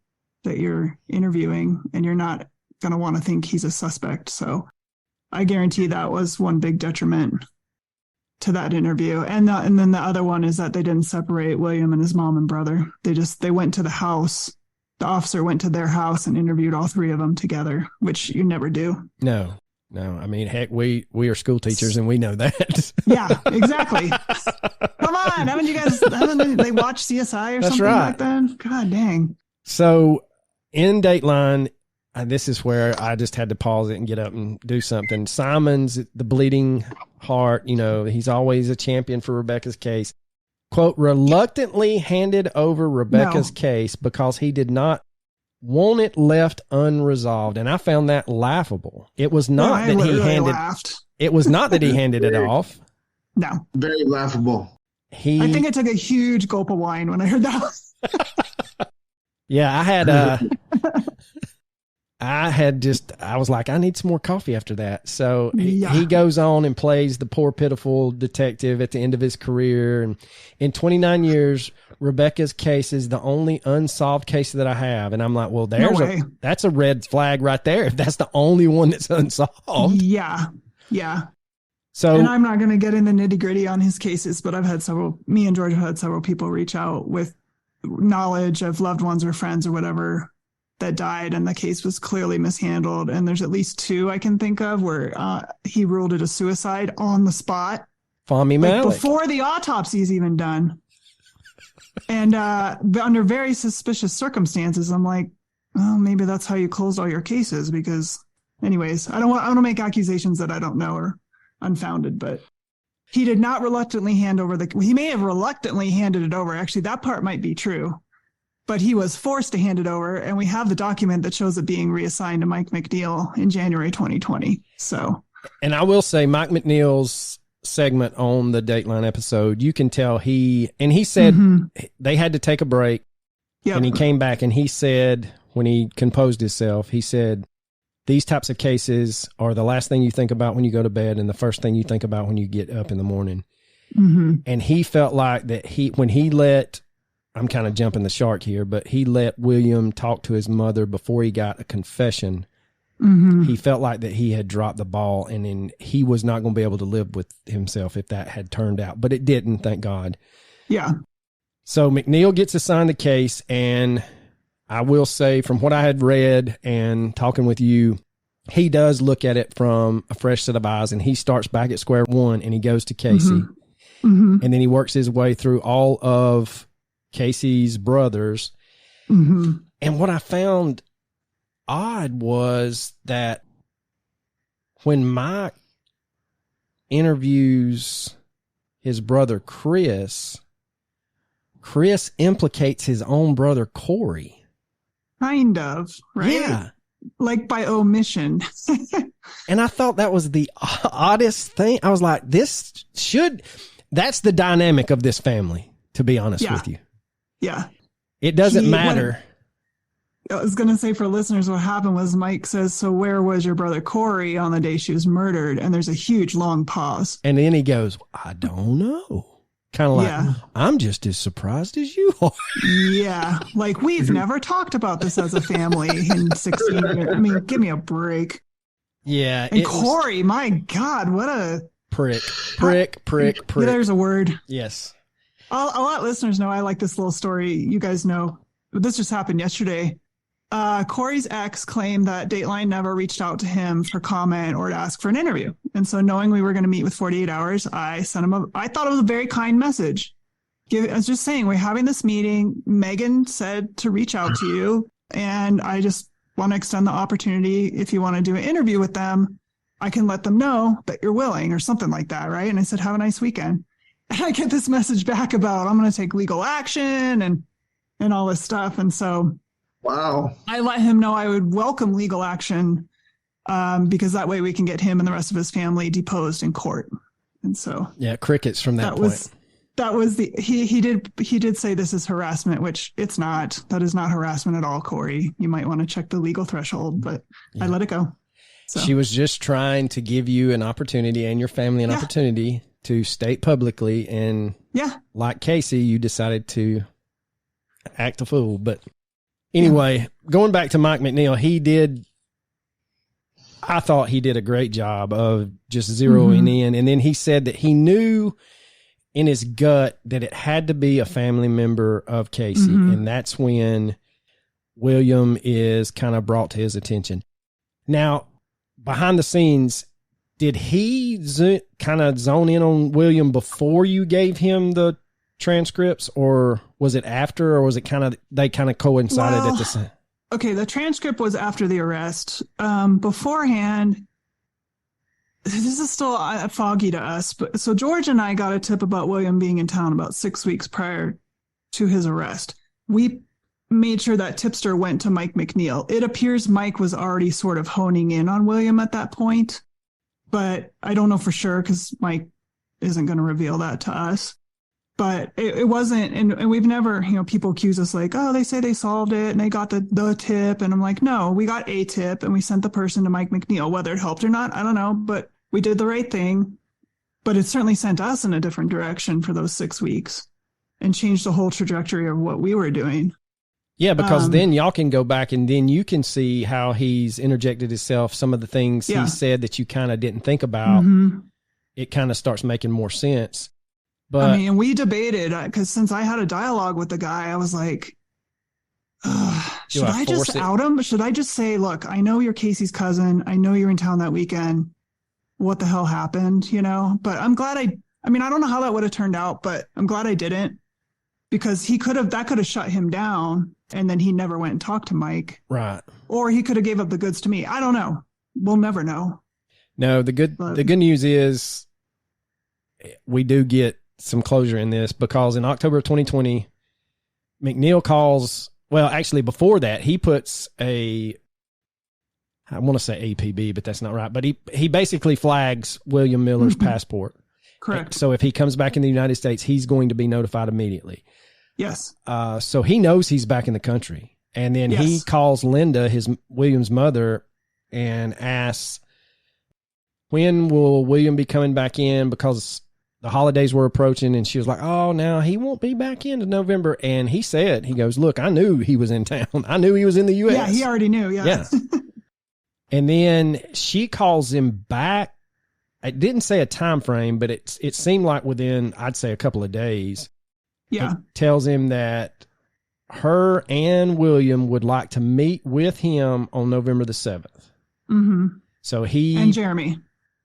that you're interviewing, and you're not going to want to think he's a suspect. So I guarantee that was one big detriment to that interview. And then the other one is that they didn't separate William and his mom and brother. They went to the house. The officer went to their house and interviewed all three of them together, which you never do. No. I mean, heck, we are school teachers and we know that. Yeah, exactly. Come on. Haven't they watched CSI or something like that? God dang. So in Dateline, this is where I just had to pause it and get up and do something. Simon's the bleeding heart, he's always a champion for Rebekah's case. Quote, reluctantly handed over Rebekah's case because he did not want it left unresolved. And I found that laughable. It was not that he handed it was not that he handed it off. No. Very laughable. I think I took a huge gulp of wine when I heard that. Yeah, I was like, I need some more coffee after that. So he goes on and plays the poor, pitiful detective at the end of his career. And in 29 years, Rebekah's case is the only unsolved case that I have. And I'm like, well, that's a red flag right there, if that's the only one that's unsolved. Yeah. Yeah. So, and I'm not going to get into nitty gritty on his cases, but me and George have had several people reach out with knowledge of loved ones or friends or whatever that died, and the case was clearly mishandled. And there's at least two I can think of where he ruled it a suicide on the spot. Fahmy Malik. Before the autopsy is even done. And under very suspicious circumstances, I'm like, oh, maybe that's how you closed all your cases. Because anyways, I don't want to make accusations that I don't know are unfounded, but he did not reluctantly hand over he may have reluctantly handed it over. Actually, that part might be true, but he was forced to hand it over. And we have the document that shows it being reassigned to Mike McNeil in January 2020. So, and I will say Mike McNeil's segment on the Dateline episode, you can tell he said they had to take a break. Yep. And he came back and he said, when he composed himself, he said, these types of cases are the last thing you think about when you go to bed and the first thing you think about when you get up in the morning. Mm-hmm. And he felt like that when he let, I'm kind of jumping the shark here, but he let William talk to his mother before he got a confession, Mm-hmm. He felt like that he had dropped the ball, and then he was not going to be able to live with himself if that had turned out. But it didn't, thank God. Yeah. So McNeil gets assigned the case, and I will say from what I had read and talking with you, he does look at it from a fresh set of eyes, and he starts back at square one, and he goes to Casey. Mm-hmm. Mm-hmm. And then he works his way through all of Casey's brothers. Mm-hmm. And what I found odd was that when Mike interviews his brother Chris implicates his own brother Corey. Kind of, right? Yeah. Like by omission. And I thought that was the oddest thing. I was like, that's the dynamic of this family, to be honest with you. Yeah. It doesn't matter. I was going to say for listeners, what happened was Mike says, so where was your brother Corey on the day she was murdered? And there's a huge long pause. And then he goes, I don't know. Kind of like, I'm just as surprised as you are. Yeah. Like, we've never talked about this as a family in 16 years. I mean, give me a break. Yeah. And Corey, my God, what a... Prick. There's a word. Yes. I'll let listeners know I like this little story. You guys know. This just happened yesterday. Corey's ex claimed that Dateline never reached out to him for comment or to ask for an interview. And so knowing we were going to meet with 48 hours, I sent him I thought it was a very kind message. I was just saying, we're having this meeting. Megan said to reach out to you. And I just want to extend the opportunity. If you want to do an interview with them, I can let them know that you're willing or something like that. Right. And I said, have a nice weekend. And I get this message back about, I'm going to take legal action and all this stuff. And so wow, I let him know I would welcome legal action because that way we can get him and the rest of his family deposed in court. And so yeah, crickets from that point. That was he did say this is harassment, which it's not. That is not harassment at all, Corey. You might want to check the legal threshold, but I let it go. So. She was just trying to give you an opportunity and your family an opportunity to state publicly, and like Casey, you decided to act a fool. But anyway, going back to Mike McNeil, I thought he did a great job of just zeroing in. And then he said that he knew in his gut that it had to be a family member of Casey. And that's when William is kind of brought to his attention. Now, behind the scenes, did he kind of zone in on William before you gave him the transcripts, or was it after, or was it they kind of coincided at the same? Okay, the transcript was after the arrest. Beforehand, this is still foggy to us, but so George and I got a tip about William being in town about 6 weeks prior to his arrest. We made sure that tipster went to Mike McNeil. It appears Mike was already sort of honing in on William at that point, but I don't know for sure because Mike isn't going to reveal that to us. But it wasn't, and we've never, people accuse us like, oh, they say they solved it and they got the tip. And I'm like, no, we got a tip and we sent the person to Mike McNeil. Whether it helped or not, I don't know, but we did the right thing. But it certainly sent us in a different direction for those 6 weeks and changed the whole trajectory of what we were doing. Yeah, because then y'all can go back and then you can see how he's interjected himself. Some of the things he said that you kind of didn't think about, it kind of starts making more sense. But I mean, we debated because since I had a dialogue with the guy, I was like, should I just out him? Should I just say, look, I know you're Casey's cousin. I know you're in town that weekend. What the hell happened? But I'm glad I don't know how that would have turned out, but I'm glad I didn't, because that could have shut him down. And then he never went and talked to Mike. Right. Or he could have gave up the goods to me. I don't know. We'll never know. No, the good news is we do get some closure in this, because in October of 2020, McNeil calls, well, actually before that, he puts I want to say APB, but that's not right. But he basically flags William Miller's passport. Correct. So if he comes back in the United States, he's going to be notified immediately. Yes. So he knows he's back in the country. And then he calls Linda, William's mother, and asks, when will William be coming back in? Because the holidays were approaching, and she was like, oh, now he won't be back into November. And he goes, look, I knew he was in town. I knew he was in the U.S. Yeah, he already knew. Yeah. And then she calls him back. It didn't say a time frame, but it seemed like within, I'd say, a couple of days. Yeah. It tells him that her and William would like to meet with him on November the 7th. Mm-hmm. So and Jeremy.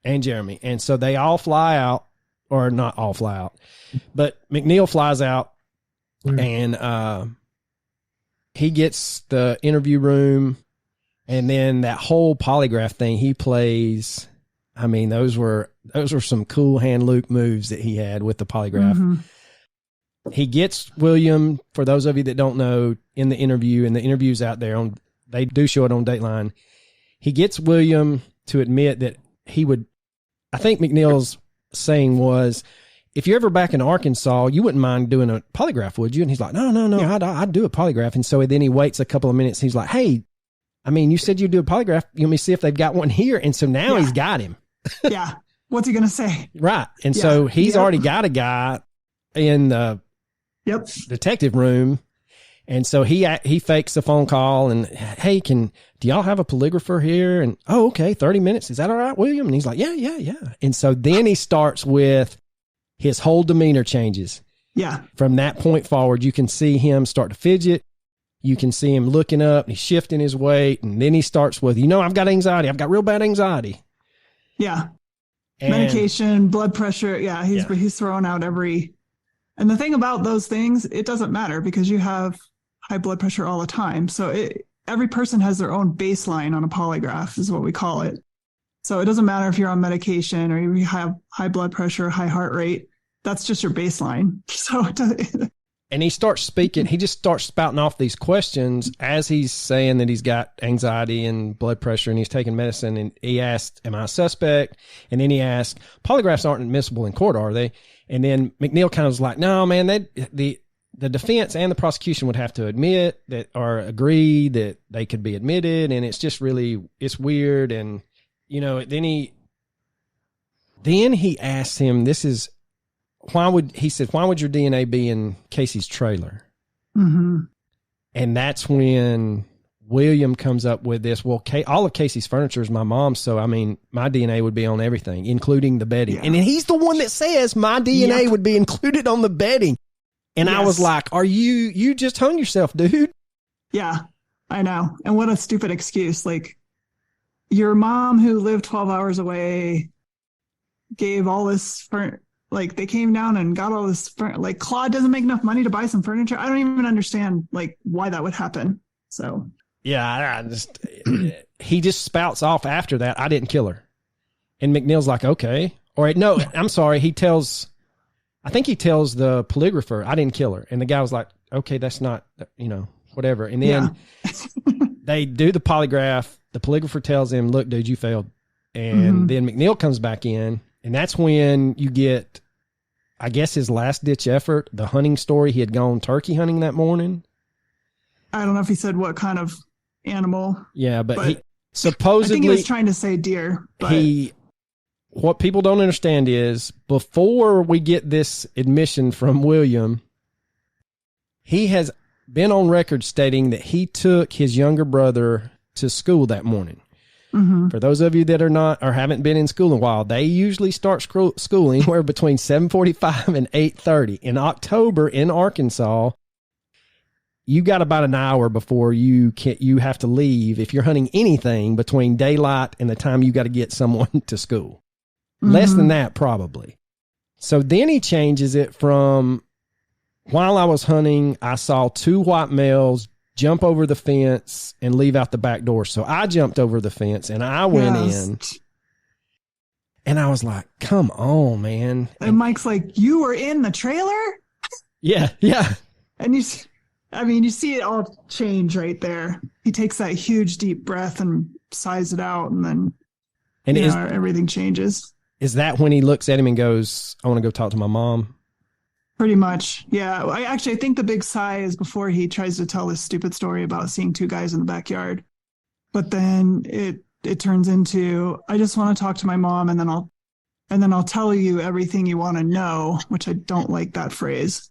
And so they all fly out, or not all fly out, but McNeil flies out and he gets the interview room, and then that whole polygraph thing he plays. I mean, those were some cool hand Luke moves that he had with the polygraph. Mm-hmm. He gets William, for those of you that don't know, in the interview, and the interview's out there they do show it on Dateline. He gets William to admit that he would, I think McNeil's saying was, if you're ever back in Arkansas, you wouldn't mind doing a polygraph, would you? And he's like, no, yeah. I'd do a polygraph. And so then he waits a couple of minutes. He's like, hey, I mean, you said you'd do a polygraph. You want me to see if they've got one here? And so now he's got him. Yeah. What's he going to say? Right. And so he's already got a guy in the detective room. And so he fakes a phone call and, hey, do y'all have a polygrapher here? And, oh, okay, 30 minutes. Is that all right, William? And he's like, yeah. And so then he starts with his whole demeanor changes. Yeah. From that point forward, you can see him start to fidget. You can see him looking up, and he's shifting his weight. And then he starts with, I've got anxiety. I've got real bad anxiety. Yeah. And medication, blood pressure. Yeah. He's throwing out and the thing about those things, it doesn't matter because you have high blood pressure all the time. So every person has their own baseline on a polygraph is what we call it. So it doesn't matter if you're on medication or you have high blood pressure, high heart rate. That's just your baseline. So and he starts speaking. He just starts spouting off these questions as he's saying that he's got anxiety and blood pressure and he's taking medicine. And he asked, am I a suspect? And then he asked, polygraphs aren't admissible in court, are they? And then McNeil kind of was like, no, man, the defense and the prosecution would have to admit that or agree that they could be admitted. And it's just really, it's weird. And, then he asked him, why would your DNA be in Casey's trailer? Mm-hmm. And that's when William comes up with this. Well, all of Casey's furniture is my mom's. So, I mean, my DNA would be on everything, including the bedding. Yeah. And then he's the one that says my DNA would be included on the bedding. And I was like, you just hung yourself, dude. Yeah, I know. And what a stupid excuse. Like, your mom who lived 12 hours away gave all this like they came down and got all this like Claude doesn't make enough money to buy some furniture. I don't even understand like why that would happen. So yeah, he just spouts off after that. I didn't kill her. And McNeil's like, okay. Or no, I'm sorry. I think he tells the polygrapher, I didn't kill her. And the guy was like, okay, that's not, whatever. And then they do the polygraph. The polygrapher tells him, look, dude, you failed. And then McNeil comes back in. And that's when you get, I guess, his last ditch effort, the hunting story. He had gone turkey hunting that morning. I don't know if he said what kind of animal. Yeah, but he supposedly. I think he was trying to say deer. But what people don't understand is before we get this admission from William, he has been on record stating that he took his younger brother to school that morning. Mm-hmm. For those of you that are not or haven't been in school in a while, they usually start school anywhere between 7:45 and 8:30. In October in Arkansas, you got about an hour before you have to leave if you're hunting anything between daylight and the time you got to get someone to school. Less than that, probably. So then he changes it from, while I was hunting, I saw 2 white males jump over the fence and leave out the back door. So I jumped over the fence and I went in and I was like, come on, man. And Mike's like, you were in the trailer? Yeah. And you see it all change right there. He takes that huge deep breath and sighs it out and then everything changes. Is that when he looks at him and goes, I want to go talk to my mom? Pretty much. Yeah. I think the big sigh is before he tries to tell this stupid story about seeing 2 guys in the backyard. But then it turns into, I just want to talk to my mom and then I'll tell you everything you want to know, which I don't like that phrase.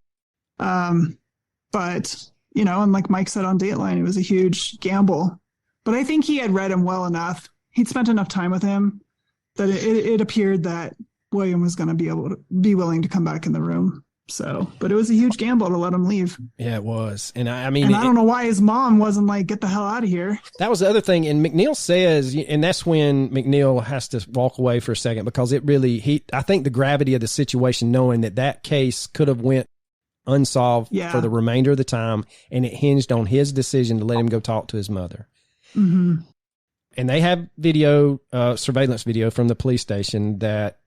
But, and like Mike said on Dateline, it was a huge gamble. But I think he had read him well enough. he'd spent enough time with him that it appeared that William was going to be willing to come back in the room. So, but it was a huge gamble to let him leave. Yeah, it was. And I don't know why his mom wasn't like, get the hell out of here. That was the other thing. And McNeil says, and that's when McNeil has to walk away for a second, because it really, I think the gravity of the situation, knowing that case could have went unsolved for the remainder of the time, and it hinged on his decision to let him go talk to his mother. Mm-hmm. And they have video, surveillance video from the police station that,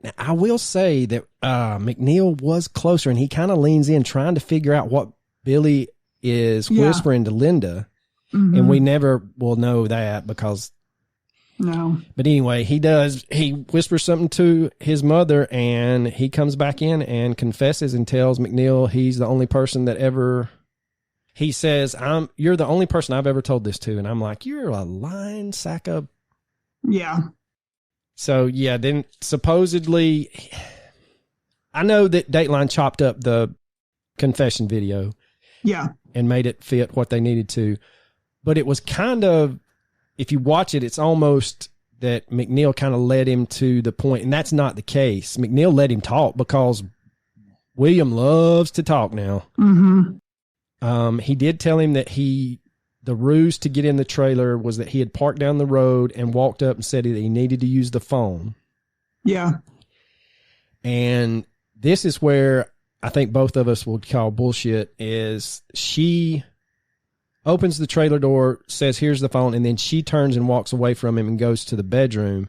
now, I will say that McNeil was closer, and he kind of leans in trying to figure out what Billy is whispering to Linda. Mm-hmm. And we never will know that because. No. But anyway, he whispers something to his mother, and he comes back in and confesses and tells McNeil he's the only person that ever. He says, you're the only person I've ever told this to. And I'm like, you're a lying sack of. Yeah. So, yeah, then supposedly, I know that Dateline chopped up the confession video. Yeah. And made it fit what they needed to. But it was kind of, if you watch it, it's almost that McNeil kind of led him to the point, and that's not the case. McNeil let him talk because William loves to talk now. Mm-hmm. He did tell him that the ruse to get in the trailer was that he had parked down the road and walked up and said that he needed to use the phone. Yeah. And this is where I think both of us will call bullshit, is she opens the trailer door, says, here's the phone, and then she turns and walks away from him and goes to the bedroom.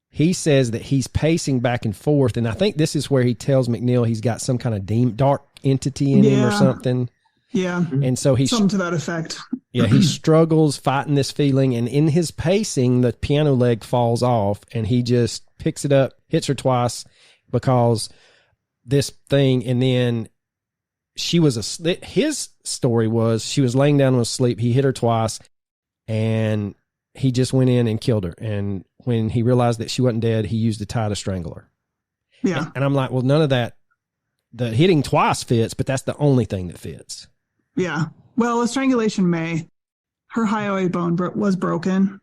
He says that he's pacing back and forth, and I think this is where he tells McNeil he's got some kind of dark entity in him or something. Yeah. And so he's something to that effect. Yeah, he struggles fighting this feeling, and in his pacing, the piano leg falls off, and he just picks it up, hits her twice because this thing, and then his story was she was laying down and was asleep. He hit her twice, and he just went in and killed her. And when he realized that she wasn't dead, he used a tie to strangle her. Yeah. And I'm like, well, none of that, the hitting twice fits, but that's the only thing that fits. Yeah. Well, a strangulation may. Her hyoid bone was broken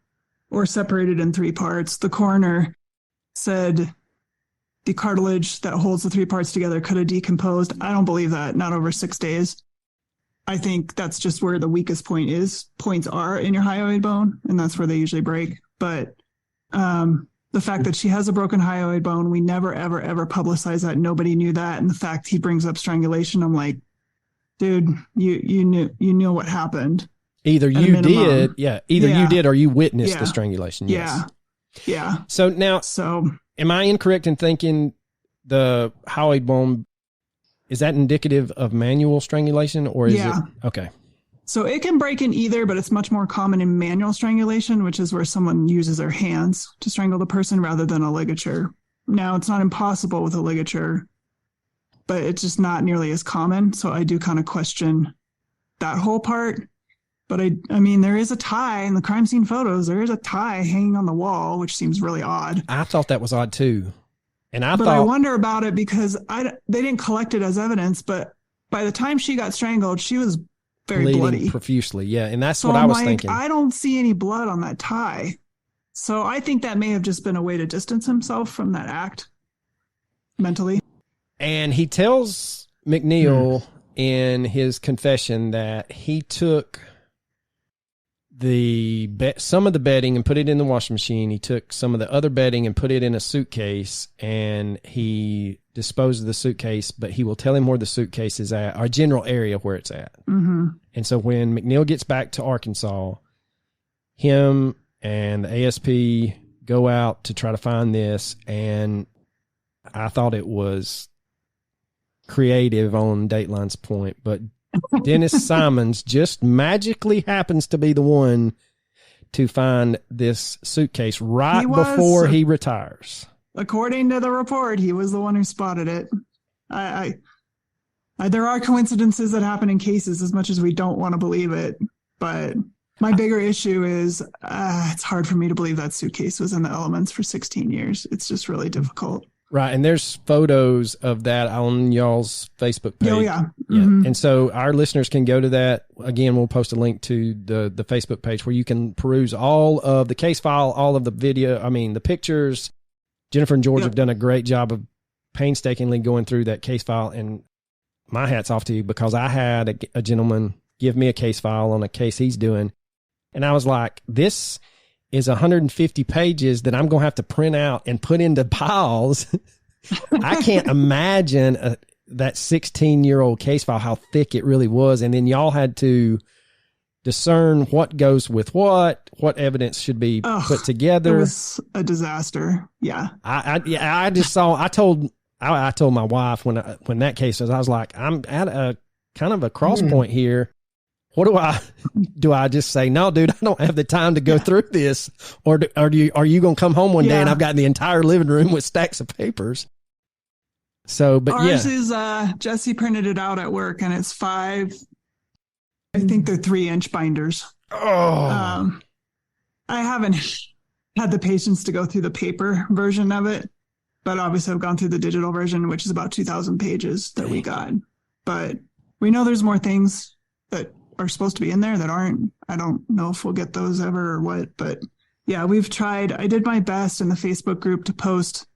or separated in 3 parts. The coroner said the cartilage that holds the 3 parts together could have decomposed. I don't believe that. Not over 6 days. I think that's just where the weakest points are in your hyoid bone, and that's where they usually break. But the fact that she has a broken hyoid bone, we never, ever, ever publicize that. Nobody knew that. And the fact he brings up strangulation, I'm like, dude, you knew what happened. Either you did, you did, or you witnessed the strangulation. Yes. Yeah. So now, am I incorrect in thinking the hyoid bone, is that indicative of manual strangulation, or is it? Okay. So it can break in either, but it's much more common in manual strangulation, which is where someone uses their hands to strangle the person rather than a ligature. Now, it's not impossible with a ligature, but it's just not nearly as common. So I do kind of question that whole part. But I mean, there is a tie in the crime scene photos. There is a tie hanging on the wall, which seems really odd. I thought that was odd too. And I wonder about it because they didn't collect it as evidence, but by the time she got strangled, she was very bloody. Profusely. Yeah. And that's what I was thinking. I don't see any blood on that tie. So I think that may have just been a way to distance himself from that act mentally. And he tells McNeil in his confession that he took some of the bedding and put it in the washing machine. He took some of the other bedding and put it in a suitcase, and he disposed of the suitcase, but he will tell him where the suitcase is at, our general area where it's at. Mm-hmm. And so when McNeil gets back to Arkansas, him and the ASP go out to try to find this, and I thought it was creative on Dateline's point, but Dennis Simons just magically happens to be the one to find this suitcase before he retires. According to the report, he was the one who spotted it. There are coincidences that happen in cases as much as we don't want to believe it. But my bigger issue is it's hard for me to believe that suitcase was in the elements for 16 years. It's just really difficult. Right, and there's photos of that on y'all's Facebook page. Oh, yeah. Yeah. Mhm. And so our listeners can go to that. Again, we'll post a link to the Facebook page where you can peruse all of the case file, all of the the pictures. Jennifer and George Yep. have done a great job of painstakingly going through that case file, and my hat's off to you, because I had a gentleman give me a case file on a case he's doing, and I was like, this is 150 pages that I'm going to have to print out and put into piles. I can't imagine that 16-year-old case file, how thick it really was. And then y'all had to discern what goes with what evidence should be put together. It was a disaster. Yeah. I told my wife when that case was, I was like, I'm at a kind of a cross point here. What do I just say, no, dude, I don't have the time to go through this? Or are you going to come home one day and I've got the entire living room with stacks of papers? So, but ours is, Jesse printed it out at work, and it's 5, I think they're 3-inch binders. Oh, I haven't had the patience to go through the paper version of it, but obviously I've gone through the digital version, which is about 2,000 pages that we got. But we know there's more things that are supposed to be in there that aren't. I don't know if we'll get those ever or what, but yeah, we've tried. I did my best in the Facebook group to post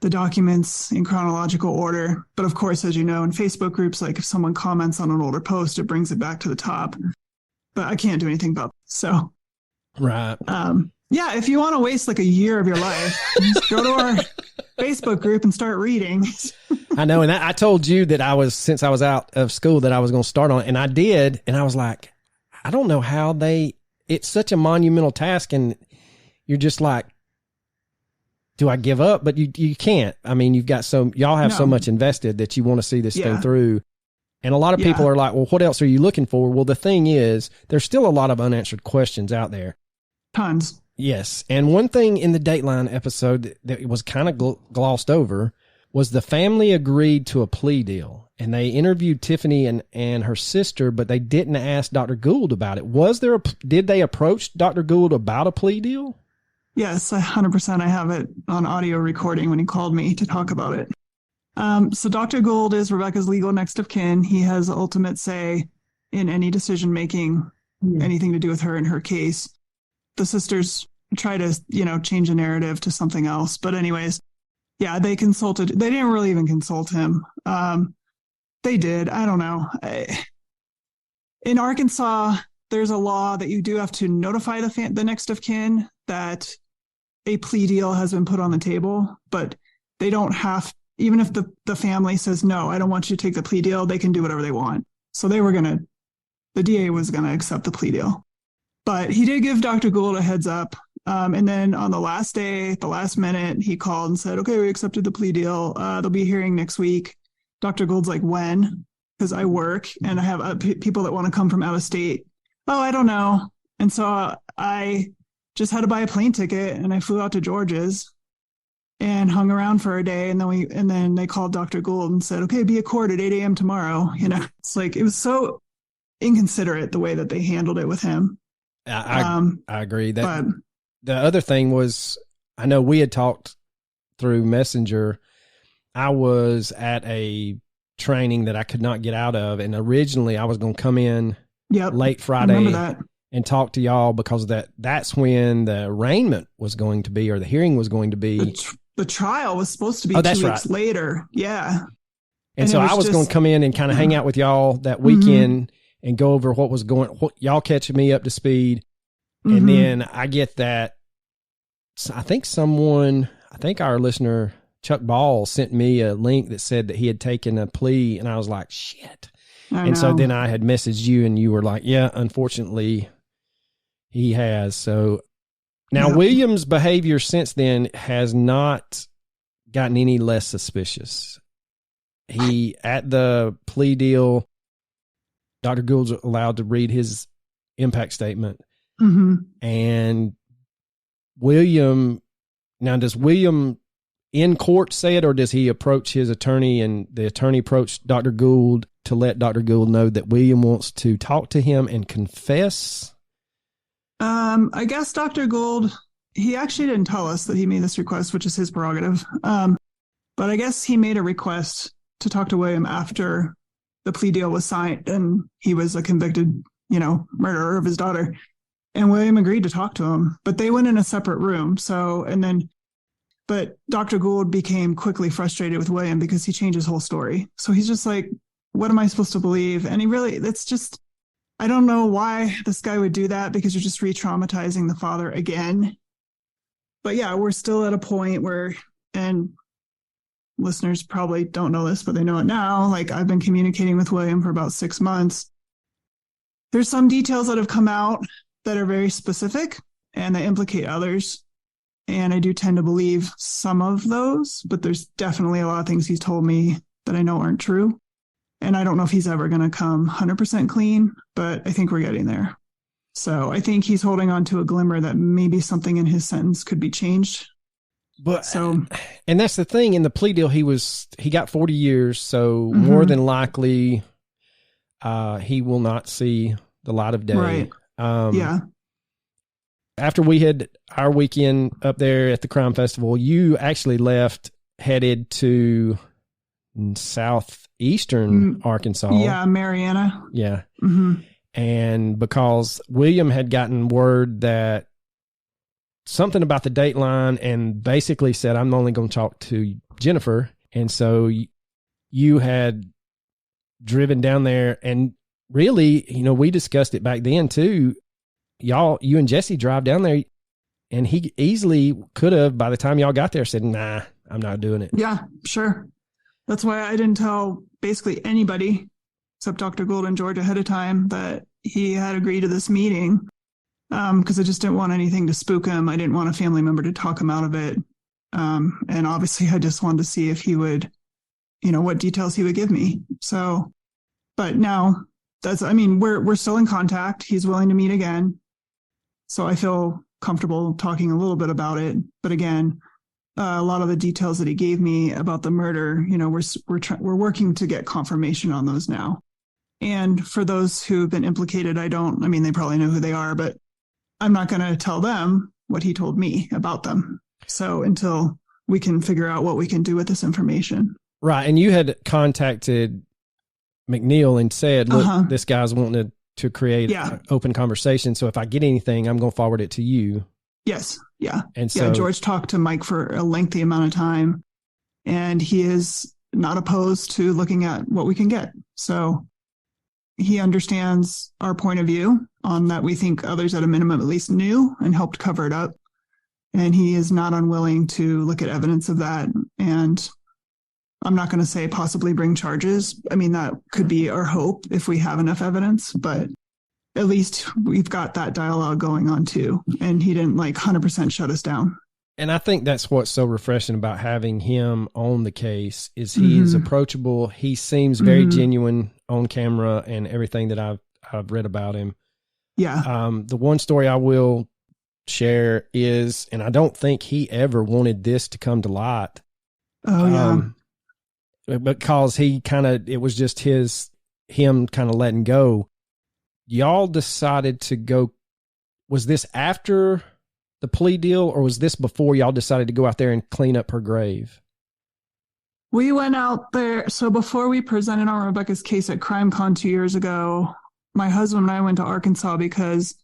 the documents in chronological order. But of course, as you know, in Facebook groups, like if someone comments on an older post, it brings it back to the top. But I can't do anything about it. So, right. Yeah, if you want to waste like a year of your life, just go to our Facebook group and start reading. I know. And I told you that since I was out of school, that I was going to start on it. And I did. And I was like, I don't know how it's such a monumental task. And you're just like, do I give up? But you can't. I mean, y'all have so much invested that you want to see this thing through. And a lot of people are like, well, what else are you looking for? Well, the thing is, there's still a lot of unanswered questions out there. Tons. Yes. And one thing in the Dateline episode that was kind of glossed over was the family agreed to a plea deal. And they interviewed Tiffany and her sister, but they didn't ask Dr. Gould about it. Did they approach Dr. Gould about a plea deal? Yes, 100%. I have it on audio recording when he called me to talk about it. So Dr. Gould is Rebekah's legal next of kin. He has ultimate say in any decision making, anything to do with her and her case. The sisters try to, change the narrative to something else. But anyways, yeah, they consulted. They didn't really even consult him. They did. I don't know. In Arkansas, there's a law that you do have to notify the next of kin that a plea deal has been put on the table, but they don't have, even if the family says, no, I don't want you to take the plea deal, they can do whatever they want. So the DA was going to accept the plea deal. But he did give Dr. Gould a heads up. And then on the last day, the last minute, he called and said, okay, we accepted the plea deal. They'll be hearing next week. Dr. Gould's like, when? Because I work and I have people that want to come from out of state. Oh, I don't know. And so I just had to buy a plane ticket and I flew out to George's and hung around for a day. And then they called Dr. Gould and said, okay, be at court at 8 a.m. tomorrow. It's like, it was so inconsiderate the way that they handled it with him. I agree. But the other thing was, I know we had talked through Messenger. I was at a training that I could not get out of. And originally I was going to come in late Friday and talk to y'all because that's when the arraignment was going to be, or the hearing was going to be. The trial was supposed to be 2 weeks later. Yeah. And so I was going to come in and kind of hang out with y'all that weekend and go over what y'all catching me up to speed. And then I get that. I think our listener, Chuck Ball, sent me a link that said that he had taken a plea, and I was like, shit. So then I had messaged you and you were like, yeah, unfortunately he has. So now William's behavior since then has not gotten any less suspicious. He, at the plea deal, Dr. Gould's allowed to read his impact statement. And does William in court say it, or does he approach his attorney and the attorney approached Dr. Gould to let Dr. Gould know that William wants to talk to him and confess? I guess Dr. Gould, he actually didn't tell us that he made this request, which is his prerogative. But But I guess he made a request to talk to William after the plea deal was signed and he was a convicted, murderer of his daughter. And William agreed to talk to him, but they went in a separate room. But Dr. Gould became quickly frustrated with William because he changed his whole story. So he's just like, what am I supposed to believe? And I don't know why this guy would do that, because you're just re-traumatizing the father again. But yeah, we're still at a point where, and listeners probably don't know this, but they know it now. Like, I've been communicating with William for about 6 months. There's some details that have come out that are very specific and that implicate others. And I do tend to believe some of those, but there's definitely a lot of things he's told me that I know aren't true. And I don't know if he's ever going to come 100% clean, but I think we're getting there. So I think he's holding on to a glimmer that maybe something in his sentence could be changed. And that's the thing, in the plea deal, he got 40 years. So more than likely, he will not see the light of day. Right. Yeah. After we had our weekend up there at the crime festival, you actually left, headed to southeastern Arkansas. Yeah, Mariana. Yeah. Mm-hmm. And because William had gotten word that something about the Dateline, and basically said, I'm only going to talk to Jennifer. And so you had driven down there, and really, we discussed it back then too. You and Jesse drive down there, and he easily could have, by the time y'all got there, said, nah, I'm not doing it. Yeah, sure. That's why I didn't tell basically anybody except Dr. Gould and George ahead of time that he had agreed to this meeting, because I just didn't want anything to spook him. I didn't want a family member to talk him out of it. And obviously I just wanted to see if he would, what details he would give me. So, but now we're still in contact. He's willing to meet again. So I feel comfortable talking a little bit about it. But again, a lot of the details that he gave me about the murder, we're working to get confirmation on those now. And for those who've been implicated, they probably know who they are, but I'm not going to tell them what he told me about them. So until we can figure out what we can do with this information. Right. And you had contacted McNeil and said, look, this guy's wanting to create an open conversation. So if I get anything, I'm going to forward it to you. Yes. Yeah. And so George talked to Mike for a lengthy amount of time, and he is not opposed to looking at what we can get. So he understands our point of view on that. We think others at a minimum at least knew and helped cover it up. And he is not unwilling to look at evidence of that. And I'm not going to say possibly bring charges. That could be our hope if we have enough evidence, but at least we've got that dialogue going on too. And he didn't 100% shut us down. And I think that's what's so refreshing about having him on the case is he is approachable. He seems very genuine on camera and everything that I've read about him. Yeah. The one story I will share is, and I don't think he ever wanted this to come to light. Oh, yeah. Because it was just him kind of letting go. Y'all decided to go, was this after the plea deal, or was this before y'all decided to go out there and clean up her grave? We went out there. So before we presented on Rebekah's case at CrimeCon 2 years ago, my husband and I went to Arkansas because,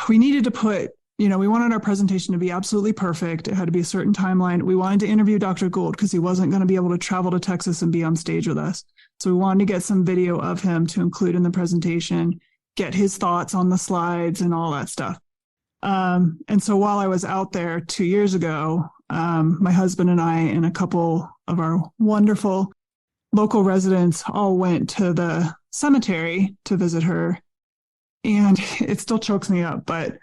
we needed to put, we wanted our presentation to be absolutely perfect. It had to be a certain timeline. We wanted to interview Dr. Gould because he wasn't going to be able to travel to Texas and be on stage with us. So we wanted to get some video of him to include in the presentation, get his thoughts on the slides and all that stuff. And so while I was out there 2 years ago, my husband and I and a couple of our wonderful local residents all went to the cemetery to visit her. And it still chokes me up, but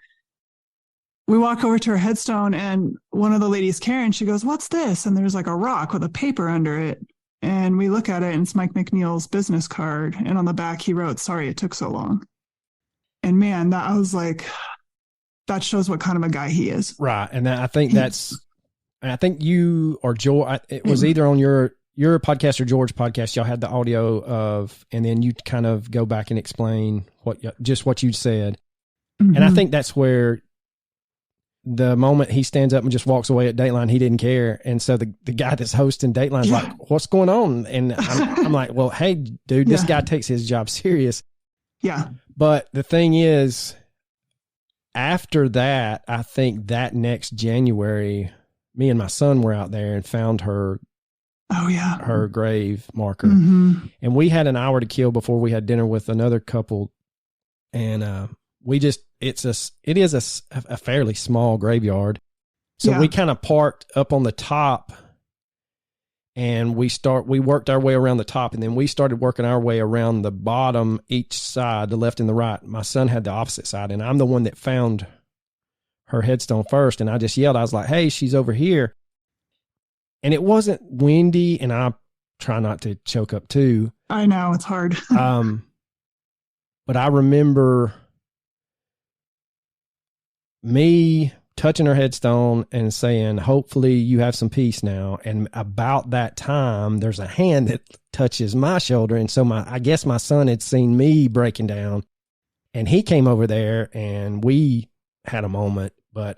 we walk over to her headstone, and one of the ladies, Karen, she goes, "What's this?" And there's a rock with a paper under it. And we look at it, and it's Mike McNeil's business card. And on the back, he wrote, "Sorry it took so long." And man, I was like, that shows what kind of a guy he is. Right. And I think you or George, it was either on your podcast or George's podcast, y'all had the audio of, and then you kind of go back and explain what you said. And I think that's where the moment he stands up and just walks away at Dateline, he didn't care. And so the guy that's hosting Dateline's like, what's going on? And I'm like, well, hey, dude, this guy takes his job serious. Yeah. But the thing is, after that, I think that next January, me and my son were out there and found her. Oh, yeah. Her grave marker. Mm-hmm. And we had an hour to kill before we had dinner with another couple. And it is a fairly small graveyard. So we kind of parked up on the top, and we worked our way around the top, and then we started working our way around the bottom, each side, the left and the right. My son had the opposite side, and I'm the one that found her headstone first. And I just yelled, I was like, hey, she's over here. And it wasn't windy, and I try not to choke up too. I know, it's hard. But I remember me touching her headstone and saying, hopefully you have some peace now. And about that time, there's a hand that touches my shoulder. And so I guess my son had seen me breaking down, and he came over there and we had a moment, but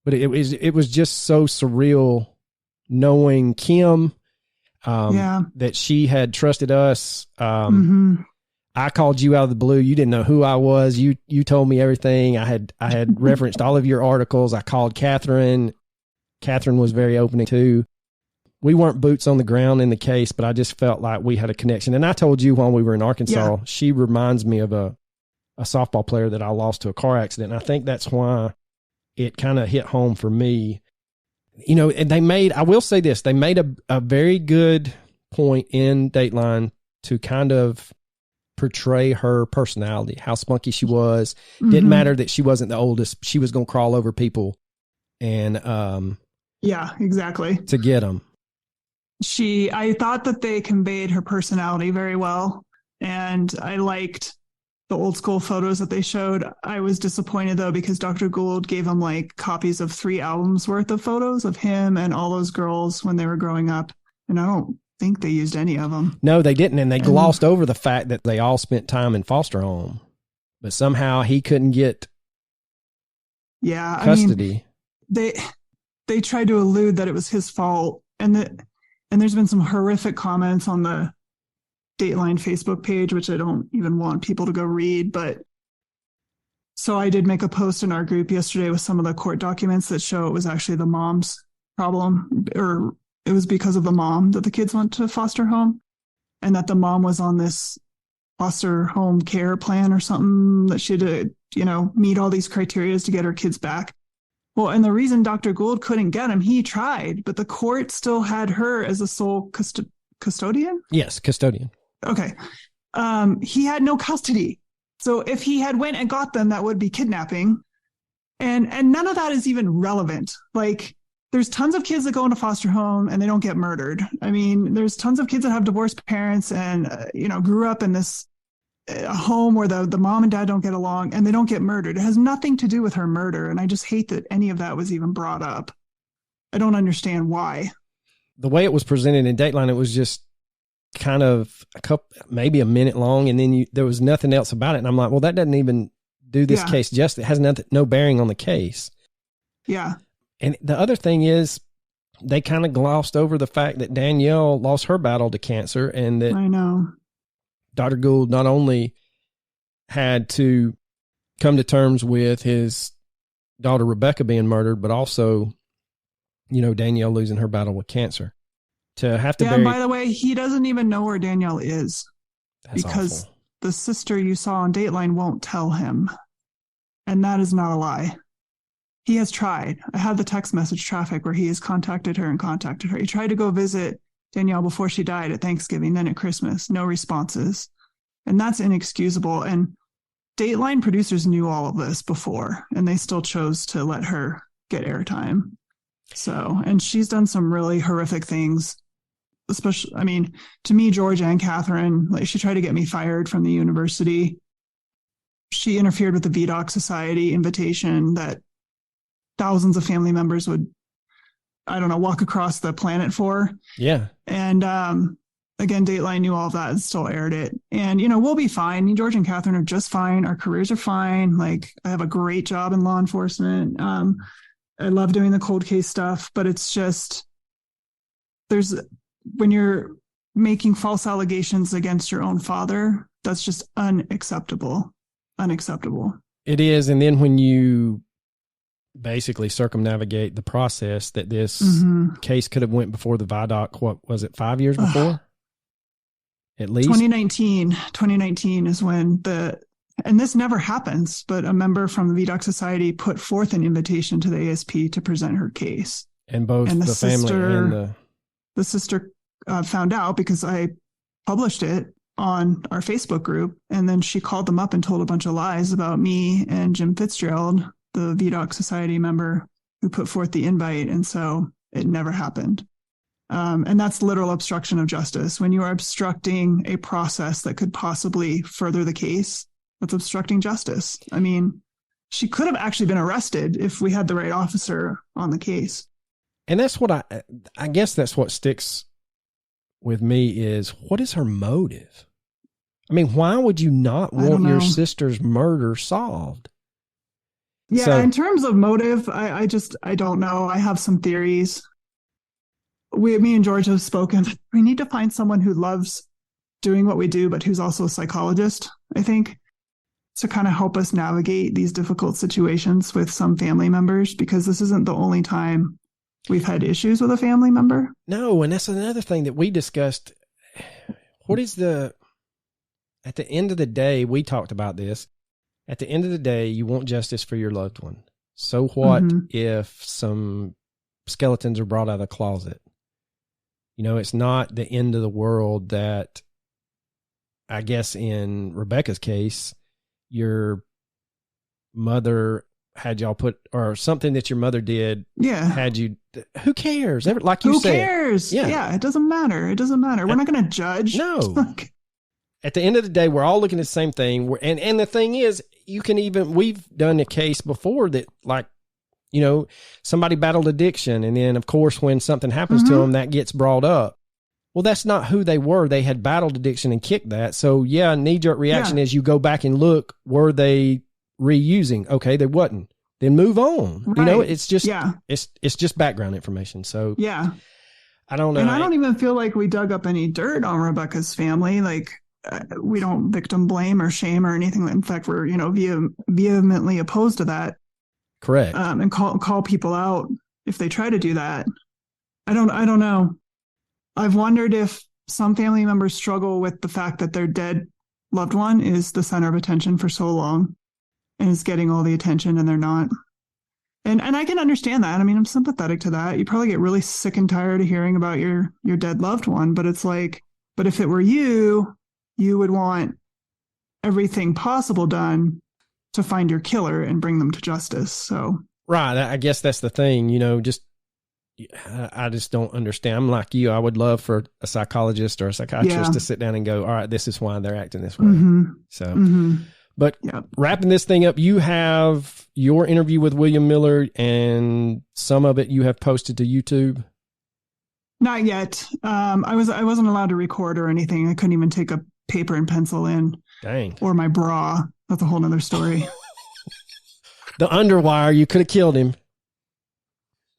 it was just so surreal knowing Kim, that she had trusted us. I called you out of the blue. You didn't know who I was. You told me everything. I had referenced all of your articles. I called Catherine. Catherine was very opening too. We weren't boots on the ground in the case, but I just felt like we had a connection. And I told you while we were in Arkansas, she reminds me of a softball player that I lost to a car accident. And I think that's why it kind of hit home for me. You know, and I will say this, they made a very good point in Dateline to kind of portray her personality, how spunky she was. Didn't matter that she wasn't the oldest. She was going to crawl over people and, yeah, exactly. To get them. I thought that they conveyed her personality very well. And I liked the old school photos that they showed. I was disappointed though, because Dr. Gould gave him like copies of 3 albums worth of photos of him and all those girls when they were growing up. And I don't think they used any of them. No, they didn't. And they glossed over the fact that they all spent time in foster home, but somehow he couldn't get custody. I mean, they tried to allude that it was his fault. And there's been some horrific comments on the Dateline Facebook page, which I don't even want people to go read. But so I did make a post in our group yesterday with some of the court documents that show it was actually the mom's problem, or it was because of the mom that the kids went to foster home, and that the mom was on this foster home care plan or something, that she had to, meet all these criteria to get her kids back. Well, and the reason Dr. Gould couldn't get him, he tried, but the court still had her as a sole custodian? Yes, custodian. Okay. He had no custody. So if he had went and got them, that would be kidnapping. And none of that is even relevant. Like, there's tons of kids that go into foster home and they don't get murdered. I mean, there's tons of kids that have divorced parents and, grew up in this home where the mom and dad don't get along and they don't get murdered. It has nothing to do with her murder. And I just hate that any of that was even brought up. I don't understand why. The way it was presented in Dateline, it was just kind of maybe a minute long, and then there was nothing else about it. And I'm like, well, that doesn't even do this case justice. It has no bearing on the case. Yeah. And the other thing is, they kind of glossed over the fact that Danielle lost her battle to cancer, and that I know Dr. Gould not only had to come to terms with his daughter Rebekah being murdered, but also, Danielle losing her battle with cancer. To have to bury. And by the way, he doesn't even know where Danielle is. That's because awful. The sister you saw on Dateline won't tell him. And that is not a lie. He has tried. I have the text message traffic where he has contacted her. He tried to go visit Danielle before she died at Thanksgiving, then at Christmas. No responses. And that's inexcusable. And Dateline producers knew all of this before, and they still chose to let her get airtime. So, and she's done some really horrific things. Especially, to me, George and Catherine, she tried to get me fired from the university. She interfered with the VDOC Society invitation that thousands of family members would, walk across the planet for. Yeah. And again, Dateline knew all of that and still aired it. And, we'll be fine. George and Catherine are just fine. Our careers are fine. Like, I have a great job in law enforcement. I love doing the cold case stuff, but it's just, when you're making false allegations against your own father, that's just unacceptable. Unacceptable. It is. And then when you basically circumnavigate the process that this case could have went before the Vidoc, what was it, 5 years before? At least 2019 is when and this never happens, but a member from the VDOC Society put forth an invitation to the ASP to present her case. And both and the family and the sister found out because I published it on our Facebook group. And then she called them up and told a bunch of lies about me and Jim Fitzgerald, the VDOC Society member who put forth the invite. And so it never happened. And that's literal obstruction of justice. When you are obstructing a process that could possibly further the case, that's obstructing justice. I mean, she could have actually been arrested if we had the right officer on the case. And that's what I guess that's what sticks with me is, what is her motive? I mean, why would you not want your sister's murder solved? Yeah, so, in terms of motive, I don't know. I have some theories. Me and George have spoken. We need to find someone who loves doing what we do, but who's also a psychologist, I think, to kind of help us navigate these difficult situations with some family members, because this isn't the only time we've had issues with a family member. No, and that's another thing that we discussed. What is at the end of the day, we talked about this. At the end of the day, you want justice for your loved one. So what if some skeletons are brought out of the closet? It's not the end of the world that, I guess in Rebekah's case, your mother had y'all put, or something that your mother did had you, who cares? Like you said. Who cares? Yeah, it doesn't matter. It doesn't matter. We're not going to judge. No. At the end of the day, we're all looking at the same thing. And the thing is, we've done a case before that, like, somebody battled addiction. And then, of course, when something happens to them, that gets brought up. Well, that's not who they were. They had battled addiction and kicked that. So, knee-jerk reaction is you go back and look, were they reusing? Okay, they wasn't. Then move on. Right. It's just it's just background information. So, I don't know. And I don't even feel like we dug up any dirt on Rebekah's family. Like, we don't victim blame or shame or anything. In fact, we're, vehemently opposed to that. Correct. And call people out if they try to do that. I don't know. I've wondered if some family members struggle with the fact that their dead loved one is the center of attention for so long and is getting all the attention and they're not. And I can understand that. I mean, I'm sympathetic to that. You probably get really sick and tired of hearing about your dead loved one, but it's like, but if it were you would want everything possible done to find your killer and bring them to justice. So, right. I guess that's the thing, I just don't understand. I'm like you. I would love for a psychologist or a psychiatrist to sit down and go, all right, this is why they're acting this way. So, but wrapping this thing up, you have your interview with William Miller and some of it you have posted to YouTube. Not yet. I wasn't allowed to record or anything. I couldn't even take a paper and pencil in. Dang. Or my bra. That's a whole nother story. The underwire, you could have killed him.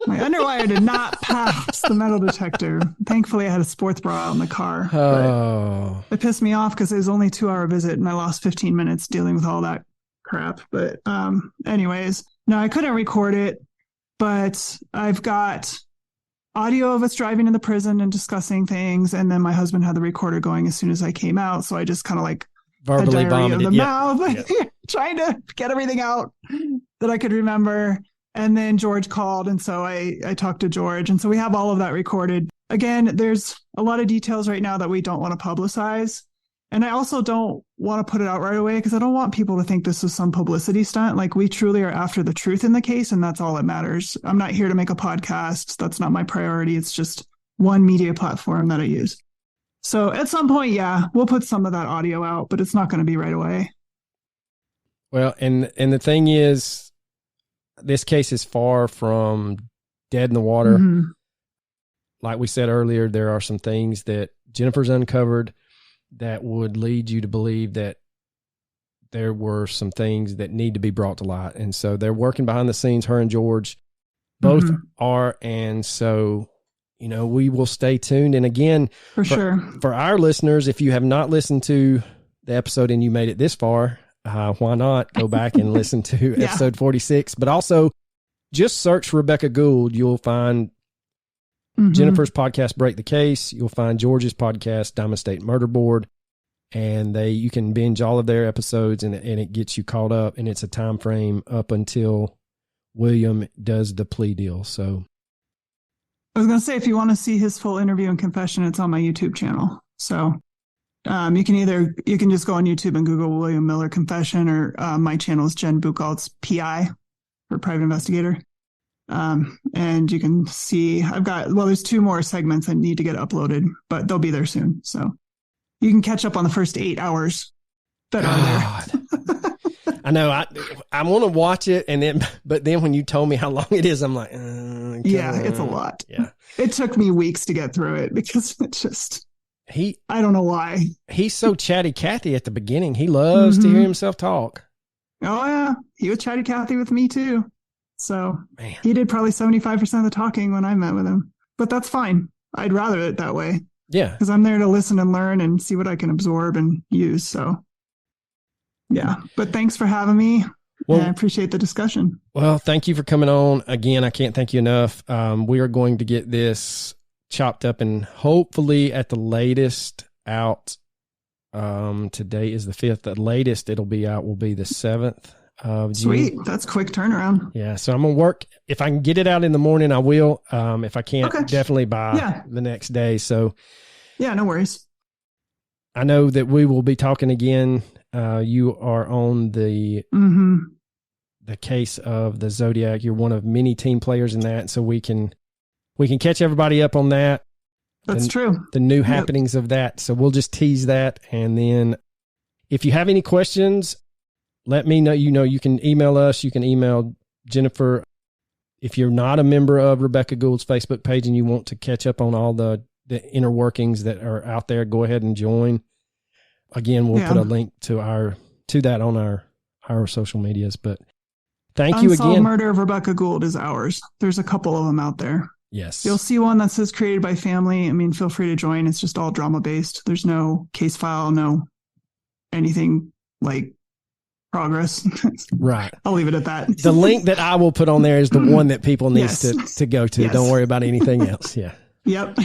My underwire did not pass the metal detector. Thankfully, I had a sports bra out in the car. Oh. It pissed me off because it was only a 2-hour visit and I lost 15 minutes dealing with all that crap. But anyways, no, I couldn't record it, but I've got audio of us driving to the prison and discussing things. And then my husband had the recorder going as soon as I came out. So I just kind of like verbally vomited of the mouth, trying to get everything out that I could remember. And then George called. And so I talked to George. And so we have all of that recorded. Again, there's a lot of details right now that we don't want to publicize. And I also don't want to put it out right away because I don't want people to think this is some publicity stunt. Like, we truly are after the truth in the case. And that's all that matters. I'm not here to make a podcast. That's not my priority. It's just one media platform that I use. So at some point, we'll put some of that audio out, but it's not going to be right away. Well, and the thing is, this case is far from dead in the water. like we said earlier, there are some things that Jennifer's uncovered that would lead you to believe that there were some things that need to be brought to light. And so they're working behind the scenes, her and George both are. And so, you know, we will stay tuned. And again, for our listeners, if you have not listened to the episode and you made it this far, why not go back and listen to episode 46? But also just search Rebekah Gould. You'll find Jennifer's podcast, Break the Case. You'll find George's podcast, Diamond State Murder Board. And you can binge all of their episodes, and it gets you caught up, and it's a time frame up until William does the plea deal. So I was going to say, if you want to see his full interview and confession, it's on my YouTube channel. So you can just go on YouTube and Google William Miller confession, or my channel is Jen Bucholtz, PI, for private investigator. And you can see there's 2 more segments that need to get uploaded, but they'll be there soon. So you can catch up on the first 8 hours that are there. I know. I want to watch it, but then when you told me how long it is, I'm like, yeah, it's a lot. Yeah, it took me weeks to get through it because it's just I don't know why. He's so chatty Cathy at the beginning. He loves to hear himself talk. Oh yeah, he was chatty Cathy with me too. So he did probably 75% of the talking when I met with him, but that's fine. I'd rather it that way. Yeah. Because I'm there to listen and learn and see what I can absorb and use. So, yeah. But thanks for having me. Well, I appreciate the discussion. Well, thank you for coming on. Again, I can't thank you enough. We are going to get this chopped up and hopefully at the latest out. Today is the 5th. The latest it'll be out will be the 7th of June. Sweet. That's quick turnaround. Yeah. So I'm going to work. If I can get it out in the morning, I will. If I can't, definitely by the next day. So yeah, no worries. I know that we will be talking again. You are on the case of the Zodiac. You're one of many team players in that. So we can catch everybody up on that. That's true. The new happenings of that. So we'll just tease that. And then if you have any questions, let me know. You know, you can email us. You can email Jennifer. If you're not a member of Rebekah Gould's Facebook page and you want to catch up on all the inner workings that are out there, go ahead and join. Again, we'll put a link to that on our social medias. But thank you again. Unsolved Murder of Rebekah Gould is ours. There's a couple of them out there. Yes. You'll see one that says created by family. I mean, feel free to join. It's just all drama based. There's no case file, no anything like progress. Right. I'll leave it at that. The link that I will put on there is the one that people need to go to. Yes. Don't worry about anything else. Yeah. Yep.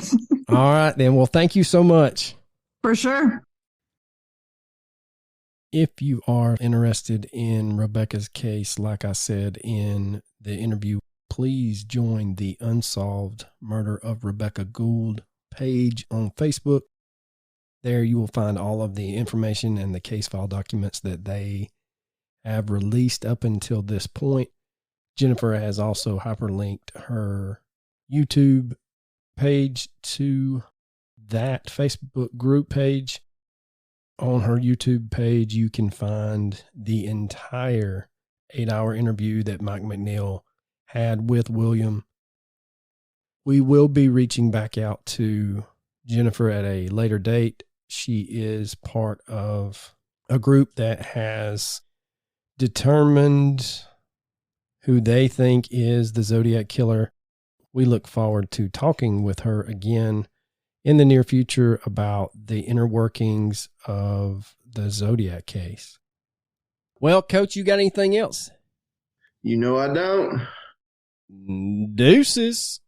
All right, then. Well, thank you so much. For sure. If you are interested in Rebekah's case, like I said in the interview, please join the Unsolved Murder of Rebekah Gould page on Facebook. There you will find all of the information and the case file documents that they have released up until this point. Jennifer has also hyperlinked her YouTube page to that Facebook group page. On her YouTube page, you can find the entire 8-hour interview that Mike McNeil had with William. We will be reaching back out to Jennifer at a later date. She is part of a group that has determined who they think is the Zodiac killer. We look forward to talking with her again in the near future about the inner workings of the Zodiac case. Well, Coach, you got anything else? You know I don't. Deuces.